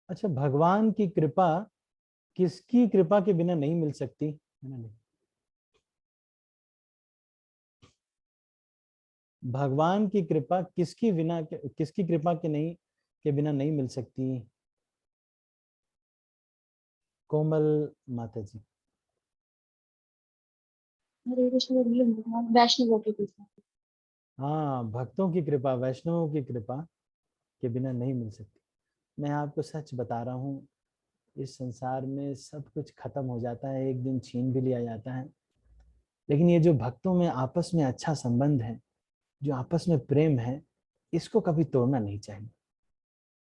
अच्छा, भगवान की कृपा किसकी कृपा के बिना नहीं मिल सकती, है ना? नहीं, भगवान की कृपा किसकी कृपा के बिना नहीं मिल सकती? कोमल माता जी। हरे कृष्ण वैष्णवों की कृपा। हाँ, भक्तों की कृपा, वैष्णवों की कृपा के बिना नहीं मिल सकती। मैं आपको सच बता रहा हूँ, इस संसार में सब कुछ खत्म हो जाता है, एक दिन छीन भी लिया जाता है, लेकिन ये जो भक्तों में आपस में अच्छा संबंध है, जो आपस में प्रेम है, इसको कभी तोड़ना नहीं चाहिए।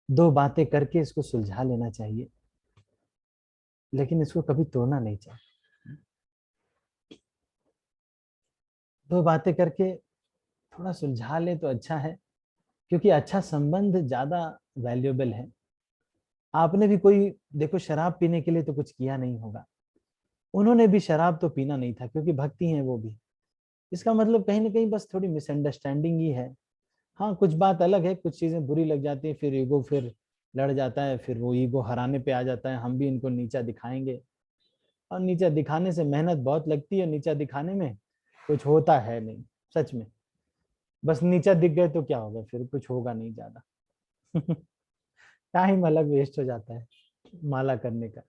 दो बातें करके इसको सुलझा लेना चाहिए, लेकिन इसको कभी तोड़ना नहीं चाहिए। दो बातें करके थोड़ा सुलझा ले तो अच्छा है, क्योंकि अच्छा संबंध ज्यादा वैल्यूएबल है। आपने भी कोई, देखो, शराब पीने के लिए तो कुछ किया नहीं होगा, उन्होंने भी शराब तो पीना नहीं था, क्योंकि भक्ति है वो भी। इसका मतलब कहीं ना कहीं बस थोड़ी मिसअंडरस्टैंडिंग ही है। हाँ, कुछ बात अलग है, कुछ चीजें बुरी लग जाती है, फिर ईगो फिर लड़ जाता है, फिर वो ईगो हराने पे आ जाता है, हम भी इनको नीचा दिखाएंगे। और नीचा दिखाने से मेहनत बहुत लगती है, नीचा दिखाने में कुछ होता है नहीं, सच में। बस नीचा दिख गए तो क्या होगा, फिर कुछ होगा नहीं ज्यादा। टाइम अलग वेस्ट हो जाता है माला करने का।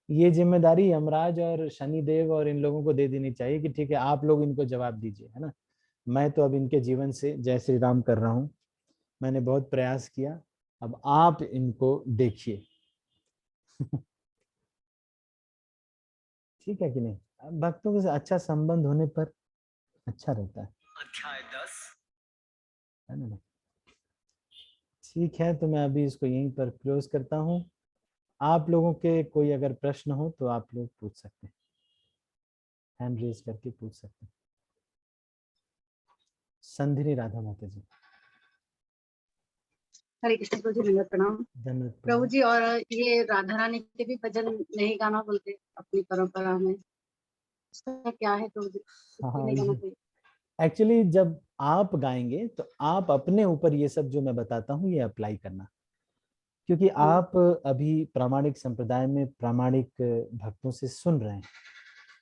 ये जिम्मेदारी यमराज और शनिदेव और इन लोगों को दे देनी चाहिए कि ठीक है, आप लोग इनको जवाब दीजिए, है ना। मैं तो अब इनके जीवन से जय श्री राम कर रहा हूँ, मैंने बहुत प्रयास किया, अब आप इनको देखिए। ठीक है कि नहीं? अब भक्तों के साथ अच्छा संबंध होने पर अच्छा रहता है। अध्याय 10, है ना। ठीक है, तो मैं अभी इसको यहीं पर क्लोज करता हूँ। आप लोगों के कोई अगर प्रश्न हो तो आप लोग पूछ सकते हैं, हैंड रेज करके पूछ सकते हैं। संधिनी राधा माता जी। हरे कृष्ण प्रभु जी, दंडवत प्रणाम धन्यवाद प्रभु जी। और ये राधा रानी के भी भजन नहीं गाना बोलते अपनी परंपरा में, उसका क्या है प्रभु जी? इसलिए नहीं गाना हाँ, चाहिए? एक्चुअली जब आप गाएंगे तो आप अपने ऊपर ये सब जो मैं बताता हूँ ये अप्लाई करना, क्योंकि आप अभी प्रामाणिक संप्रदाय में प्रामाणिक भक्तों से सुन रहे हैं,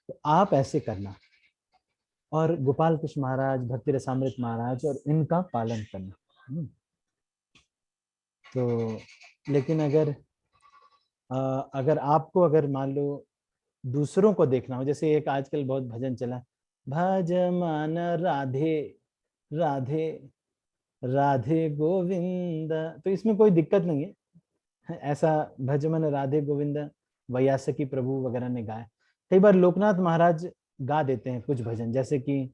तो आप ऐसे करना, और गोपाल कृष्ण महाराज, भक्ति रसामृत महाराज और इनका पालन करना। तो लेकिन अगर आपको, अगर मान लो दूसरों को देखना हो, जैसे एक आजकल बहुत भजन चला, भज मन राधे राधे राधे गोविंद, तो इसमें कोई दिक्कत नहीं है। ऐसा भज मन राधे गोविंद वैयासकी प्रभु वगैरह ने गाया। कई बार लोकनाथ महाराज गा देते हैं कुछ भजन, जैसे कि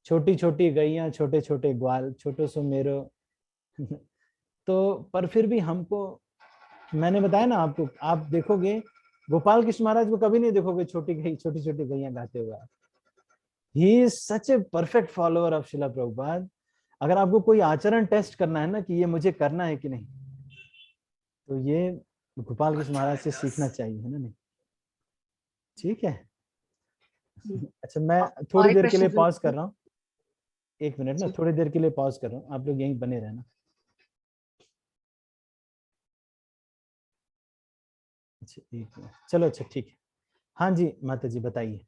छोटी छोटी गैया छोटे छोटे ग्वाल छोटो सो मेरो। तो पर फिर भी हमको, मैंने बताया ना आपको, आप देखोगे गोपाल कृष्ण महाराज को कभी नहीं देखोगे छोटी छोटी गैया गाते हुए। He is such a perfect follower of शिला प्रभुपाद। अगर आपको कोई आचरण टेस्ट करना है ना कि ये मुझे करना है कि नहीं, तो ये गोपाल कृष्ण महाराज से सीखना चाहिए, है ना। नहीं, ठीक है। अच्छा, मैं और थोड़ी एक देर के प्रश्न लिए प्रभु पॉज कर जी। रहा हूँ, एक मिनट ना, अच्छा, थोड़ी देर के लिए पॉज कर रहा हूँ, आप लोग यहीं बने रहना। अच्छा, एक मिनट, चलो, अच्छा ठीक है। हाँ जी माता जी बताइए,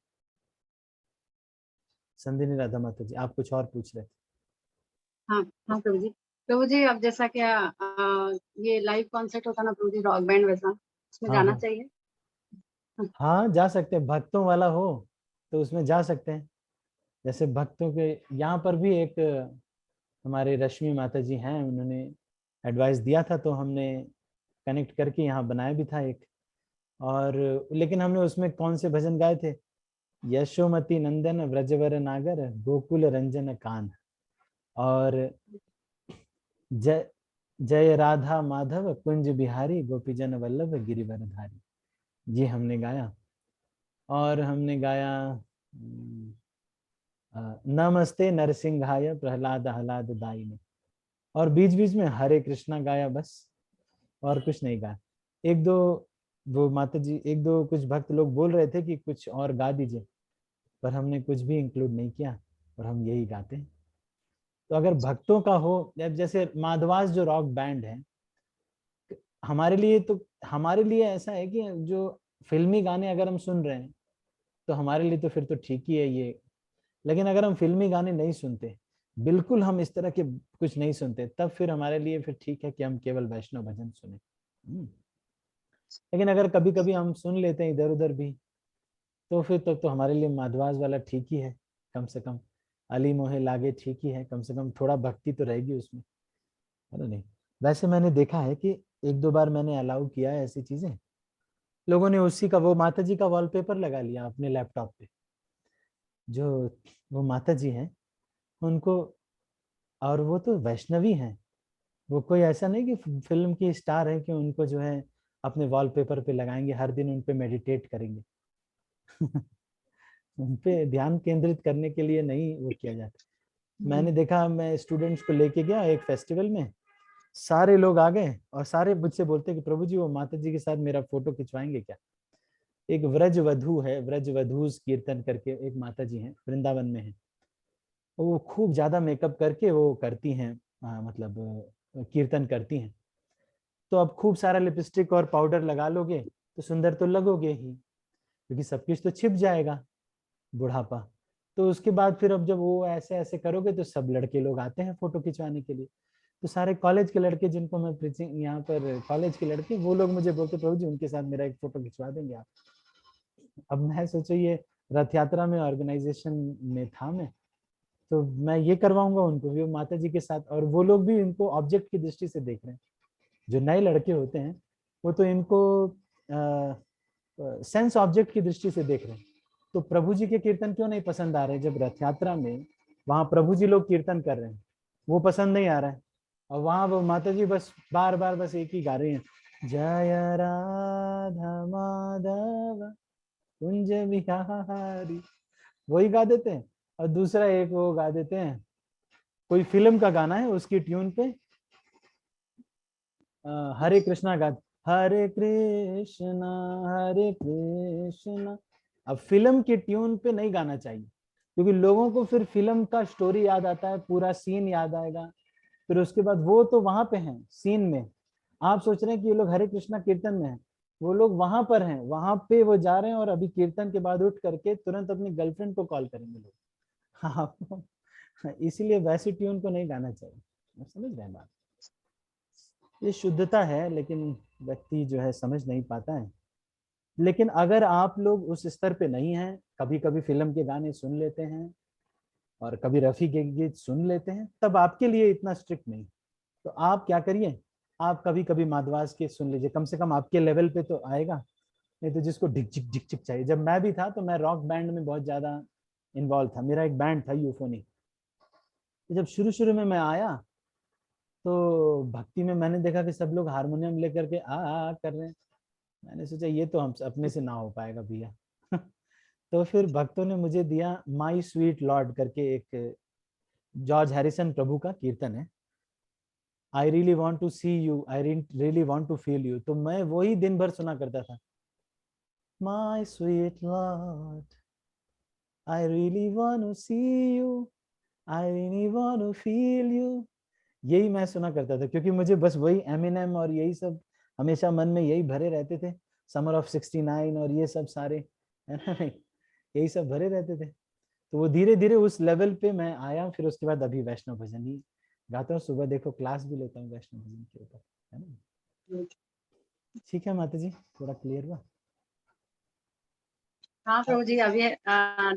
संधिनी राधा माता जी, आप कुछ और पूछ रहे थे। हाँ हाँ प्रभु जी। प्रभु जी, अब जैसा क्या ये लाइव कॉन्सर्ट होता ना प्रभु जी, रॉक बैंड वैसा, उसमें हाँ जाना हाँ चाहिए? हाँ, जा सकते हैं, भक्तों वाला हो तो उसमें जा सकते हैं। जैसे भक्तों के यहाँ पर भी एक हमारे रश्मि माता जी हैं, उन्होंने एडवाइस दिया था, तो हमने कनेक्ट करके यहाँ बनाया भी था एक। और लेकिन हमने उसमें कौन से भजन गाए थे, यशोमती नंदन व्रजवर नागर गोकुल रंजन कान, और जय जय राधा माधव कुंज बिहारी गोपीजन वल्लभ गिरिवर धारी, ये हमने गाया। और हमने गाया नमस्ते नरसिंहाय प्रहलाद आह्लाद दायिने, और बीच बीच में हरे कृष्णा गाया, बस और कुछ नहीं गाया। एक दो, वो माता जी, एक दो कुछ भक्त लोग बोल रहे थे कि कुछ और गा दीजिए, पर हमने कुछ भी इंक्लूड नहीं किया, और हम यही गाते हैं। तो अगर भक्तों का हो, जैसे माधवास जो रॉक बैंड है, हमारे लिए ऐसा है कि जो फिल्मी गाने अगर हम सुन रहे हैं तो हमारे लिए तो फिर तो ठीक ही है ये, लेकिन अगर हम फिल्मी गाने नहीं सुनते, बिल्कुल हम इस तरह के कुछ नहीं सुनते, तब फिर हमारे लिए फिर ठीक है कि हम केवल वैष्णव भजन सुने। लेकिन अगर कभी कभी हम सुन लेते हैं इधर उधर भी, तो फिर तो हमारे लिए माधवास वाला ठीक ही है, कम से कम अली मोहे लागे ठीक ही है, कम से कम थोड़ा भक्ति तो रहेगी उसमें, है ना। नहीं, वैसे मैंने देखा है कि एक दो बार मैंने अलाउ किया है ऐसी चीजें, लोगों ने उसी का वो माता जी का वॉलपेपर लगा लिया अपने लैपटॉप पे, जो वो माता जी हैं उनको, और वो तो वैष्णवी हैं, वो कोई ऐसा नहीं कि फिल्म की स्टार है कि उनको जो है अपने वॉलपेपर पे लगाएंगे, हर दिन उन पे मेडिटेट करेंगे। उन पे ध्यान केंद्रित करने के लिए नहीं वो किया जाता। मैंने देखा, मैं स्टूडेंट्स को लेके गया एक फेस्टिवल में, सारे लोग आ गए और सारे मुझसे बोलते कि प्रभु जी वो माता जी के साथ मेरा फोटो खिंचवाएंगे क्या। एक व्रज वधू है, व्रज वधूज कीर्तन करके एक माता जी हैं, वृंदावन में है, वो खूब ज्यादा मेकअप करके वो करती हैं, मतलब कीर्तन करती हैं। तो अब खूब सारा लिपस्टिक और पाउडर लगा लोगे तो सुंदर तो लगोगे ही, क्योंकि सब कुछ तो छिप जाएगा बुढ़ापा। तो उसके बाद फिर अब जब वो ऐसे ऐसे करोगे तो सब लड़के लोग आते हैं फोटो खिंचवाने के लिए। तो सारे कॉलेज के लड़के जिनको मैं प्रीचिंग यहाँ पर, कॉलेज के लड़के, वो लोग मुझे बोलते प्रभु जी उनके साथ मेरा एक फोटो खिंचवा देंगे आप। अब मैं सोचो ये रथ यात्रा में ऑर्गेनाइजेशन में था मैं, तो मैं ये करवाऊंगा उनको भी माता जी के साथ, और वो लोग भी इनको ऑब्जेक्ट की दृष्टि से देख रहे हैं। जो नए लड़के होते हैं वो तो इनको सेंस ऑब्जेक्ट की दृष्टि से देख रहे हैं। तो प्रभु जी के कीर्तन क्यों नहीं पसंद आ रहे, जब रथ यात्रा में वहां प्रभु जी लोग कीर्तन कर रहे हैं, वो पसंद नहीं आ रहा है, और वहां वो माता जी बस बार बार बस एक ही गा रही हैं, जय राधा माधव कुंज बिहारी, वही गा देते हैं। और दूसरा एक वो गा देते हैं, कोई फिल्म का गाना है उसकी ट्यून पे हरे कृष्णा गा, हरे कृष्णा। अब फिल्म की ट्यून पे नहीं गाना चाहिए, क्योंकि लोगों को फिर फिल्म का स्टोरी याद आता है, पूरा सीन याद आएगा, फिर उसके बाद वो तो वहां पे हैं सीन में, आप सोच रहे हैं कि ये लोग हरे कृष्णा कीर्तन में हैं, वो लोग वहां पर हैं, वहां पे वो जा रहे हैं, और अभी कीर्तन के बाद उठ करके तुरंत अपनी गर्लफ्रेंड को कॉल करेंगे लोग। हाँ, इसीलिए वैसी ट्यून को नहीं गाना चाहिए, समझ रहे हैं बात। ये शुद्धता है, लेकिन व्यक्ति जो है समझ नहीं पाता है। लेकिन अगर आप लोग उस स्तर पे नहीं हैं, कभी कभी फिल्म के गाने सुन लेते हैं और कभी रफी के गीत सुन लेते हैं, तब आपके लिए इतना स्ट्रिक्ट नहीं। तो आप क्या करिए, आप कभी कभी माधवास के सुन लीजिए, कम से कम आपके लेवल पे तो आएगा। नहीं तो जिसको ढिक झिक चाहिए, जब मैं भी था तो मैं रॉक बैंड में बहुत ज्यादा इन्वॉल्व था, मेरा एक बैंड था यूफोनी। जब शुरू शुरू में मैं आया तो भक्ति में मैंने देखा कि सब लोग हारमोनियम लेकर के आ कर रहे हैं, मैंने सोचा ये तो हम अपने से ना हो पाएगा भैया। तो फिर भक्तों ने मुझे दिया माई स्वीट लॉर्ड करके, एक जॉर्ज हैरिसन प्रभु का कीर्तन है, I really want to see you, I really want to feel you. तो मैं वही दिन भर सुना करता था, my sweet lord I really want to see you, I really want to feel you. यही मैं सुना करता था, क्योंकि मुझे बस वही एमिनेम और यही सब हमेशा मन में यही भरे रहते थे, समर ऑफ 69 और ये सब सारे, है ना, यही सब भरे रहते थे। तो वो धीरे धीरे उस लेवल पे मैं आया, फिर उसके बाद अभी वैष्णव भजन ही गाता हूँ, सुबह देखो क्लास भी लेता हूँ वैष्णव भजन के ऊपर, है ना। ठीक है माता जी, थोड़ा क्लियर हुआ। हाँ प्रभु जी, अभी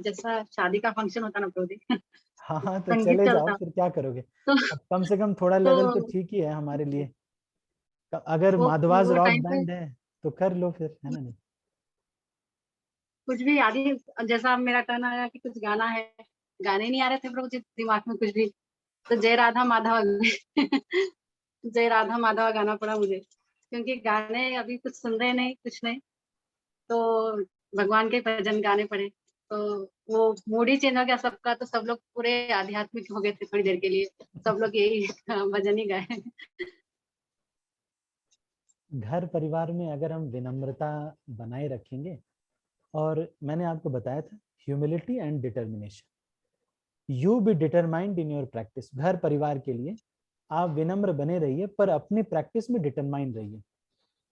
जैसा शादी का फंक्शन होता ना प्रभु जी, हाँ तो संगीत चले जाओ, चलता फिर क्या करोगे। तो अब कम से कम थोड़ा लेवल तो ठीक ही है हमारे लिए, अगर माधवाज वो रॉक टाइम पे बैंड है तो कर लो फिर, है ना। नहीं कुछ भी याद ही, जैसा मेरा टर्न आया कि कुछ गाना है, गाने नहीं आ रहे थे प्रभु जी दिमाग में कुछ भी, तो जय राधा माधव जय राधा माधव गाना पड़ा मुझे, क्योंकि गाने अभी कुछ सुन रहे नहीं, कुछ नहीं, तो भगवान के भजन गाने पड़े, तो वो मूड ही चेंज हो गया सबका, तो सब लोग पूरे आध्यात्मिक हो गए थे थोड़ी देर के लिए, सब लोग यही भजन ही गाए। घर परिवार में अगर हम विनम्रता बनाए रखेंगे, और मैंने आपको बताया था humility and determination, you be determined in your practice. घर परिवार के लिए आप विनम्र बने रहिए, पर अपनी प्रैक्टिस में डिटरमाइंड रहिए।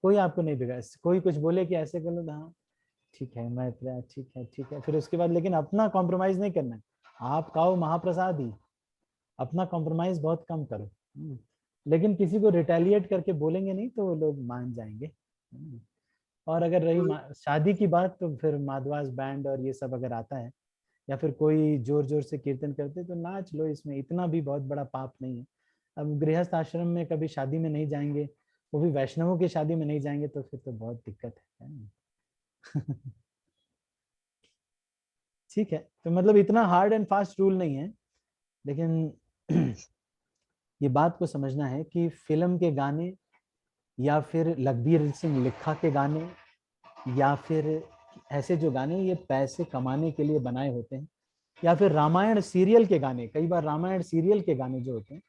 कोई आपको नहीं बिगाड़, कोई कुछ बोले कि ऐसे कर लो, हाँ ठीक है मैं ठीक है, फिर उसके बाद लेकिन अपना कॉम्प्रोमाइज नहीं करना है। आप खाओ महाप्रसाद ही, अपना कॉम्प्रोमाइज बहुत कम करो। लेकिन किसी को रिटेलिएट करके बोलेंगे नहीं तो वो लोग मान जाएंगे। और अगर रही शादी की बात, तो फिर माधवास बैंड और ये सब अगर आता है या फिर कोई जोर जोर से कीर्तन करते तो नाच लो, इसमें इतना भी बहुत बड़ा पाप नहीं है। अब गृहस्थ आश्रम में कभी शादी में नहीं जाएंगे, वो भी वैष्णवों की शादी में नहीं जाएंगे, तो फिर तो बहुत दिक्कत है। ठीक है, तो मतलब इतना हार्ड एंड फास्ट रूल नहीं है, लेकिन ये बात को समझना है कि फिल्म के गाने या फिर लखबीर सिंह लिखा के गाने या फिर ऐसे जो गाने ये पैसे कमाने के लिए बनाए होते हैं, या फिर रामायण सीरियल के गाने, कई बार रामायण सीरियल के गाने जो होते हैं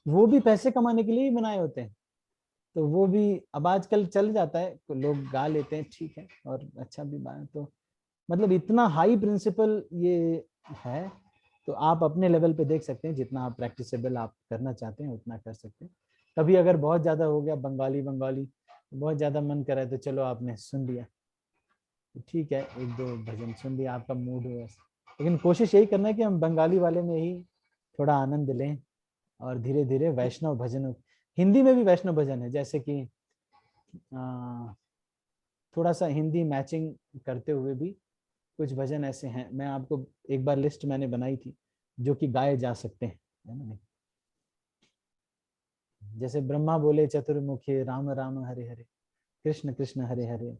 वो भी पैसे कमाने के लिए ही बनाए होते हैं। तो वो भी अब आजकल चल जाता है, तो लोग गा लेते हैं, ठीक है, और अच्छा भी बात। तो मतलब इतना हाई प्रिंसिपल ये है, तो आप अपने लेवल पे देख सकते हैं, जितना आप प्रैक्टिसेबल आप करना चाहते हैं उतना कर सकते हैं। कभी अगर बहुत ज्यादा हो गया बंगाली बहुत ज्यादा मन कर रहा है, तो चलो आपने सुन लिया, ठीक है, एक दो भजन सुन लिया, आपका मूड हो ऐसा। लेकिन कोशिश यही करना है कि हम बंगाली वाले में ही थोड़ा आनंद लें, और धीरे धीरे वैष्णव भजन, हिंदी में भी वैष्णव भजन है, जैसे कि थोड़ा सा हिंदी मैचिंग करते हुए भी कुछ भजन ऐसे हैं, मैं आपको एक बार लिस्ट मैंने बनाई थी जो कि गाए जा सकते हैं, है ना। जैसे ब्रह्मा बोले चतुर्मुखी राम राम हरे हरे, कृष्ण कृष्ण हरे हरे,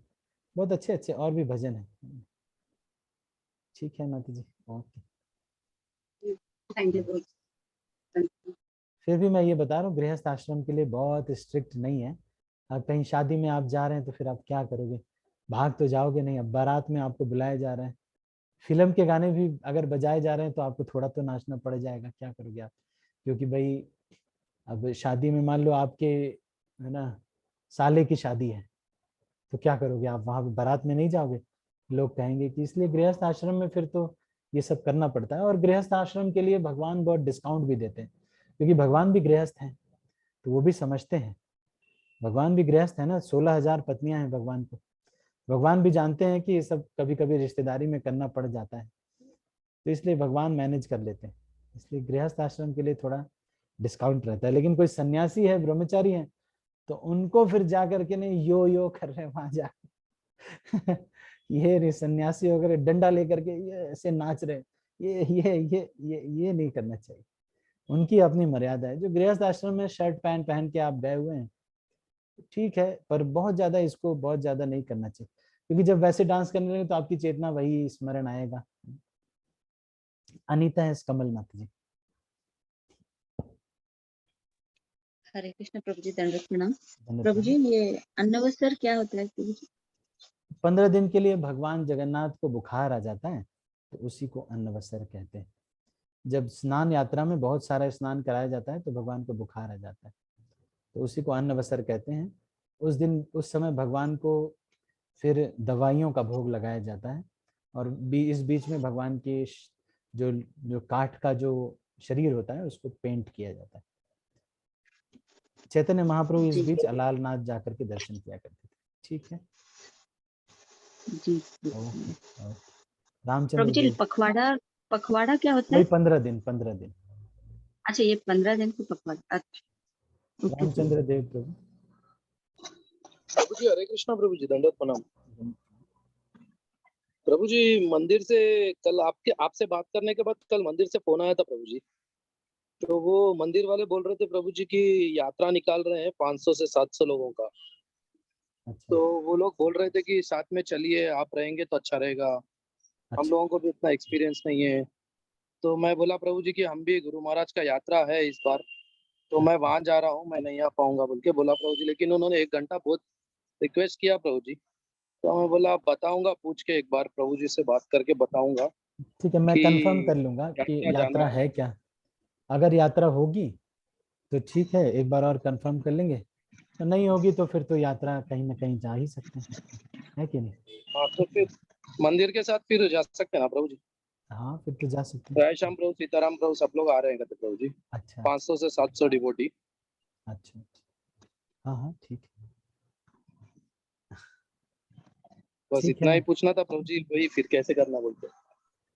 बहुत अच्छे अच्छे और भी भजन है। ठीक है माता जी, ओके, थैंक यू। फिर भी मैं ये बता रहा हूँ गृहस्थ आश्रम के लिए बहुत स्ट्रिक्ट नहीं है। अब कहीं शादी में आप जा रहे हैं तो फिर आप क्या करोगे, भाग तो जाओगे नहीं। अब बारात में आपको बुलाया जा रहा है, फिल्म के गाने भी अगर बजाए जा रहे हैं तो आपको थोड़ा तो नाचना पड़ जाएगा, क्या करोगे आप, क्योंकि भाई अब शादी में मान लो आपके, है ना, साले की शादी है, तो क्या करोगे आप, वहां बारात में नहीं जाओगे, लोग कहेंगे कि। इसलिए गृहस्थ आश्रम में फिर तो ये सब करना पड़ता है। और गृहस्थ आश्रम के लिए भगवान बहुत डिस्काउंट भी देते हैं, क्योंकि भगवान भी गृहस्थ हैं, तो वो भी समझते हैं, भगवान भी गृहस्थ है ना, 16,000 पत्नियां हैं भगवान को, भगवान भी जानते हैं कि ये सब कभी कभी रिश्तेदारी में करना पड़ जाता है, तो इसलिए भगवान मैनेज कर लेते हैं। इसलिए गृहस्थ आश्रम के लिए थोड़ा डिस्काउंट रहता है। लेकिन कोई सन्यासी है, ब्रह्मचारी है, तो उनको फिर जा करके नहीं यो कर रहे वहां जा ये सन्यासी वगैरह डंडा लेकर के ये ऐसे नाच रहे, ये नहीं करना चाहिए। उनकी अपनी मर्यादा है। जो गृहस्थ आश्रम में शर्ट पैंट पहन के आप गए हुए हैं ठीक है, पर बहुत ज्यादा इसको बहुत ज्यादा नहीं करना चाहिए, क्योंकि जब वैसे डांस करने लगे तो आपकी चेतना वही स्मरण आएगा। अनीता है कमल माता जी। हरे कृष्ण प्रभु जी, दंडवत प्रणाम। प्रभु जी ये अन्नवस्त्र क्या होता है प्रभु जी? 15 दिन के लिए भगवान जगन्नाथ को बुखार आ जाता है तो उसी को अन्नवस्त्र कहते हैं। जब स्नान यात्रा में बहुत सारा स्नान कराया जाता है तो भगवान को बुखार आ जाता है, तो उसी को अन्नवस्त्र कहते हैं। उस दिन उस समय भगवान को फिर दवाइयों का भोग लगाया जाता है, और इस बीच में भगवान के जो काठ का जो शरीर होता है उसको पेंट किया जाता है। चैतन्य महाप्रभु इस बीच अलालनाथ जाकर के दर्शन किया करते थे। ठीक है जी। रामचंद्र प्रभु जी पखवाड़ा क्या होता है? 15 दिन। अच्छा ये 15 दिन को पखवाड़ा। अच्छा रामचंद्र देव प्रभु। प्रभु जी हरे कृष्णा। प्रभु जी दंडवत प्रणाम। प्रभु जी मंदिर से कल आपसे बात करने के बाद कल मंदिर से फोन आया था प्रभु जी, तो वो मंदिर वाले बोल रहे थे प्रभु जी की यात्रा निकाल रहे हैं 500 से 700 लोगों का। अच्छा। तो वो लोग बोल रहे थे कि साथ में चलिए, आप रहेंगे तो अच्छा रहेगा। अच्छा। हम लोगों को भी इतना एक्सपीरियंस नहीं है। तो मैं बोला प्रभु जी कि हम भी गुरु महाराज का यात्रा है इस बार, तो मैं वहां जा रहा हूँ, मैं नहीं आ पाऊंगा बोल के बोला प्रभु जी। लेकिन उन्होंने 1 घंटा बहुत रिक्वेस्ट किया प्रभु जी, तो मैं बोला बताऊंगा, पूछ के एक बार प्रभु जी से बात करके बताऊंगा। ठीक है, मैं कंफर्म कर लूंगा कि यात्रा है क्या। अगर यात्रा होगी तो ठीक है, एक बार और कंफर्म कर लेंगे, तो नहीं होगी तो फिर तो यात्रा कहीं ना कहीं जा ही सकते हैं, है कि नहीं। हाँ तो फिर मंदिर के साथ फिर जा सकते हैं ना प्रभु जी। हाँ फिर तो जा सकते हैं। राय श्याम प्रभु, सीताराम प्रभु सब लोग आ रहे हैं कहते प्रभु जी। अच्छा 500 से 700 डिवोटी। अच्छा, हाँ हाँ ठीक है। बस ठीक इतना है। ही पूछना था प्रभु जी, वही फिर कैसे करना बोलते।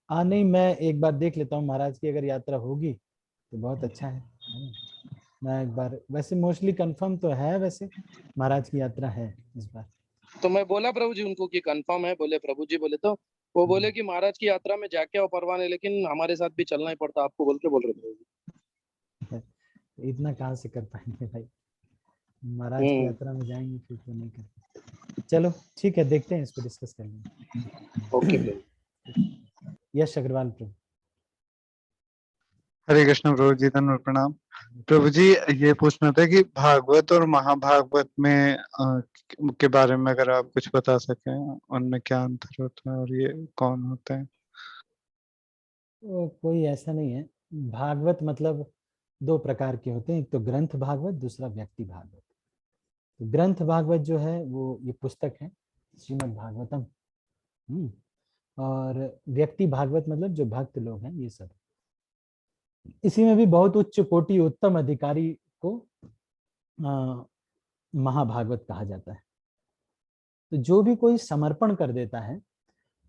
हाँ नहीं, मैं एक बार देख लेता हूँ महाराज की अगर यात्रा होगी तो बहुत अच्छा है ना? मैं एक बार, वैसे मोस्टली कंफर्म तो है, वैसे महाराज की यात्रा है इस बार। तो मैं बोला प्रभु जी उनको कि कंफर्म है, बोले प्रभु जी बोले, तो वो बोले कि महाराज की यात्रा में जाके आओ परवाने, लेकिन हमारे साथ भी चलना ही पड़ता आपको बोल रहे प्रभु जी। इतना कहाँ से कर पाएंगे भाई, महाराज की यात्रा में जाएंगे फिर तो नहीं कर। चलो ठीक है, देखते हैं, इसको डिस्कस कर लेंगे। ओके प्रभु। यश अग्रवाल प्रभु। हरे कृष्ण प्रभु जी, धन्यवाद प्रणाम। प्रभु जी ये पूछना था कि भागवत और महाभागवत में के बारे में अगर आप कुछ बता सकें, उनमें क्या अंतर होता है और ये कौन होते हैं? तो कोई ऐसा नहीं है, भागवत मतलब दो प्रकार के होते हैं, एक तो ग्रंथ भागवत, दूसरा व्यक्ति भागवत। तो ग्रंथ भागवत जो है वो ये पुस्तक है श्रीमद् भागवतम, और व्यक्ति भागवत मतलब जो भक्त लोग हैं ये सब। इसी में भी बहुत उच्च कोटि उत्तम अधिकारी को महाभागवत कहा जाता है। तो जो भी कोई समर्पण कर देता है,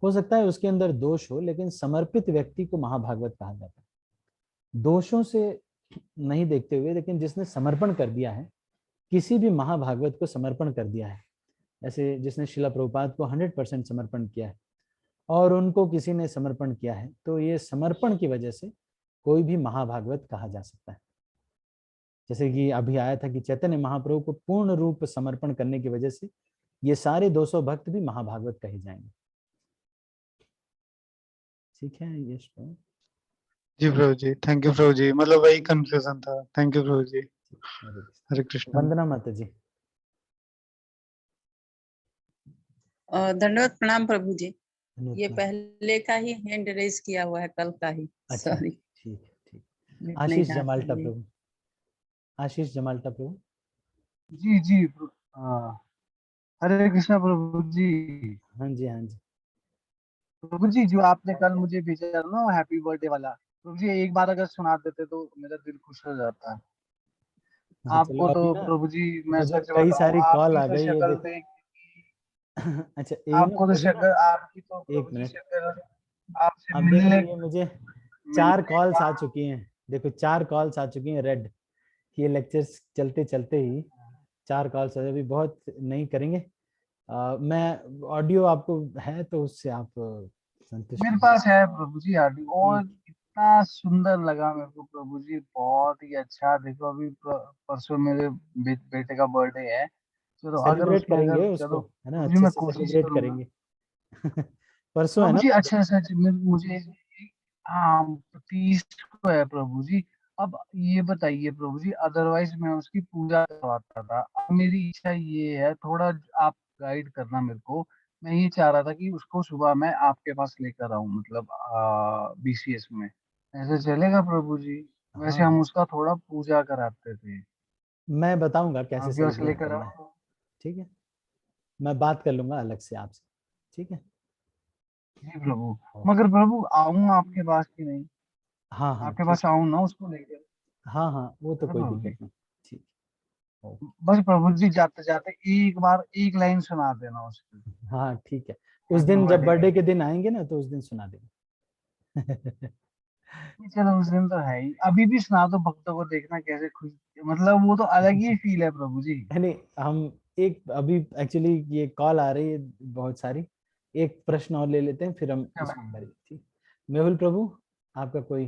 हो सकता है उसके अंदर दोष हो, लेकिन समर्पित व्यक्ति को महाभागवत कहा जाता है। दोषों से नहीं देखते हुए, लेकिन जिसने समर्पण कर दिया है, किसी भी महाभागवत को समर्पण कर दिया है, ऐसे जिसने शिला प्रभुपाद को 100% समर्पण किया है और उनको किसी ने समर्पण किया है, तो ये समर्पण की वजह से कोई भी महाभागवत कहा जा सकता है। जैसे कि अभी आया था कि चैतन्य महाप्रभु को पूर्ण रूप समर्पण करने की वजह से ये सारे 200 भक्त भी महाभागवत कहे जाएंगे। ठीक है यश प्रभु। जी प्रभु जी, थैंक यू प्रभु जी, मतलब वही कंफ्यूजन था। थैंक यू प्रभु जी। हरे कृष्ण। वंदना माता जी। धन्यवाद प्रणाम प्रभु जी। ये धन्यवाद। पहले का ही हैंड रेज किया हुआ है, कल का ही। अच्छा सॉरी। ठीक है, ठीक। नहीं आशीष था जमाल्टा जी। प्रभु। आशीष जमाल्टा प्रभु। जी जी हरे कृष्णा प्रभु जी। हाँ जी, हाँ जी। प्रभु जी जो आपने कल मुझे भेजा ना हैप्पी बर्थडे वाला, प्रभु जी एक बार अगर सुना देते तो मेरा दिल खुश हो जाता है। हाँ चलो, आपको तो अभी ना प्रभु जी मैं मुझे सच कई बताऊं, सारी कॉल आपकी आ तो गई है, शक्ल देखो। देख, अच्छा ये ना आपको तो मुझे ना, शक्ल, आपकी तो एक प्रभु जी मिनट, शक्ल आपसे अब देखो मिलने ये मुझे 4 मिलने कॉल्स का। आ चुकी हैं। देखो 4 कॉल्स आ चुकी हैं रेड, ये लेक्चर्स चलते चलते ही 4 कॉल्स आ, अभी बहुत नहीं करेंगे। मैं ऑडियो आपको है तो उससे आप संतुष्ट मेरे हो पास है प्रभु जी ऑडियो, और ठीक। इतना सुंदर लगा मेरे को प्रभु जी, बहुत ही अच्छा। देखो अभी परसों मेरे बेटे का बर्थडे है, चलो अगर सेलिब्रेट उसमें करेंगे अगर उसको, चलो है ना, प्रभु जी अच्छे मैं से कोशिश सेलिब्रेट करूंगा। करेंगे। परसों है प्रभु ना जी बर्थडे? अच्छा सच में मुझे, हाँ 30 को है प्रभु जी। अब ये बताइए प्रभु जी, अदरवाइज मैं उसकी पूजा करवाता था, अब मेरी इच्छा ये है, थोड़ा आप गाइड करना मेरे को। मैं ये चाह रहा था कि उसको सुबह मैं आपके पास लेकर आऊं, मतलब BCS में, ऐसे चलेगा प्रभु जी? वैसे हाँ हम हाँ, उसका थोड़ा पूजा कराते थे, मैं बताऊंगा कैसे आपके पास सेलिब्रेट लेकर करना है। आओ। ठीक है, मैं बात कर लूंगा अलग से आपसे। ठीक है। जी प्रभु, ओके। मगर प्रभु आऊं आपके पास कि नहीं? हाँ हाँ आपके ठीक पास है। आऊं ना उसको लेकर? हाँ हाँ, वो तो है ना कोई प्रभु दिक्कत जी? नहीं। ठीक। ओके। बस प्रभु जी जाते जाते एक बार एक लाइन सुना देना उसकी, हाँ ठीक है, उस हैप्पी दिन जब बर्थडे बर्थडे की। के दिन आएंगे ना तो उस दिन सुना देंगे। चलो उस दिन तो है ही, अभी भी सुना दो, भक्तों को देखना कैसे खुश, मतलब वो तो अलग ही फील है प्रभु जी। नहीं, हम एक अभी एक्चुअली ये कॉल आ रही है बहुत सारी, एक प्रश्न और ले लेते हैं फिर हम इसको करेंगे। ठीक। मेहुल प्रभु, आपका कोई?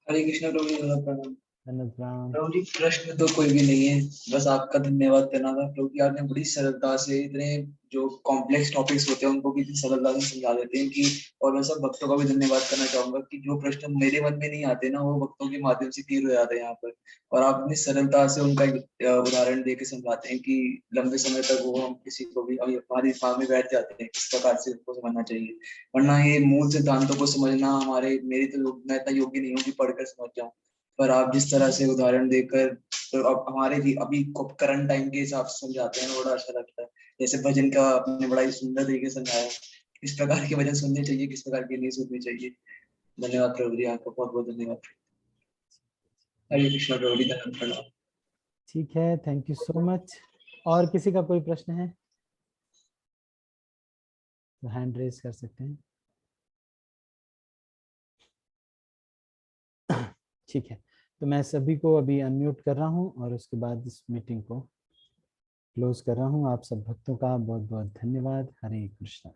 हरे कृष्णा प्रभु जी, प्रणाम। धन्यवाद। प्रभु जी प्रश्न तो कोई भी नहीं है, बस आपका धन्यवाद करना था प्रभु जी। आपने बड़ी सरलता से इतने जो कॉम्प्लेक्स टॉपिक्स होते हैं उनको भी इतनी सरलता से समझा देते हैं कि, और मैं सब भक्तों का भी धन्यवाद करना चाहूंगा कि जो प्रश्न मेरे मन में नहीं आते ना, वो भक्तों के माध्यम से क्लियर हो जाते हैं यहाँ पर। और आप इतनी सरलता से उनका उदाहरण दे के समझाते हैं कि लंबे समय तक वो हम किसी को भी हमारे दिमाग में बैठ जाते हैं किस प्रकार से उनको समझना चाहिए। वरना ये मूल सिद्धांतों को समझना हमारे, मेरी तो मैं इतना योग्य नहीं हूँ कि पढ़कर समझ जाऊँ, पर आप जिस तरह से उदाहरण देकर, तो अब हमारे भी अभी करंट टाइम के हिसाब से समझाते हैं, बड़ा अच्छा लगता है। जैसे भजन का आपने बड़ा ही सुंदर तरीके से समझाया, किस प्रकार के भजन सुनने चाहिए, किस प्रकार के नहीं सुनने चाहिए। धन्यवाद प्रभु जी, आपका बहुत बहुत धन्यवाद। हरे कृष्णा प्रभु जी, धन्यवाद प्रणाम। ठीक है, थैंक यू सो मच। और किसी का कोई प्रश्न है? तो हैंड रेज कर सकते हैं। ठीक है, तो मैं सभी को अभी अनम्यूट कर रहा हूं और उसके बाद इस मीटिंग को क्लोज कर रहा हूं। आप सब भक्तों का बहुत बहुत धन्यवाद। हरे कृष्णा।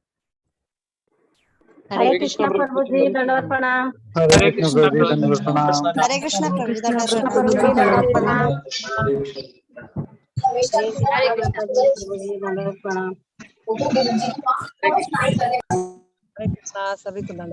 हरे कृष्णा प्रभु जी, दंडवत प्रणाम। हरे कृष्ण प्रभु जी, दंडवत प्रणाम। हरे कृष्णा प्रभु जी, दंडवत कृष्ण प्रणाम। प्रभु जी, दंडवत प्रणाम। हरे कृष्ण प्रभु जी, दंडवत प्रणाम। हरे कृष्णा, सभी को दंडवत।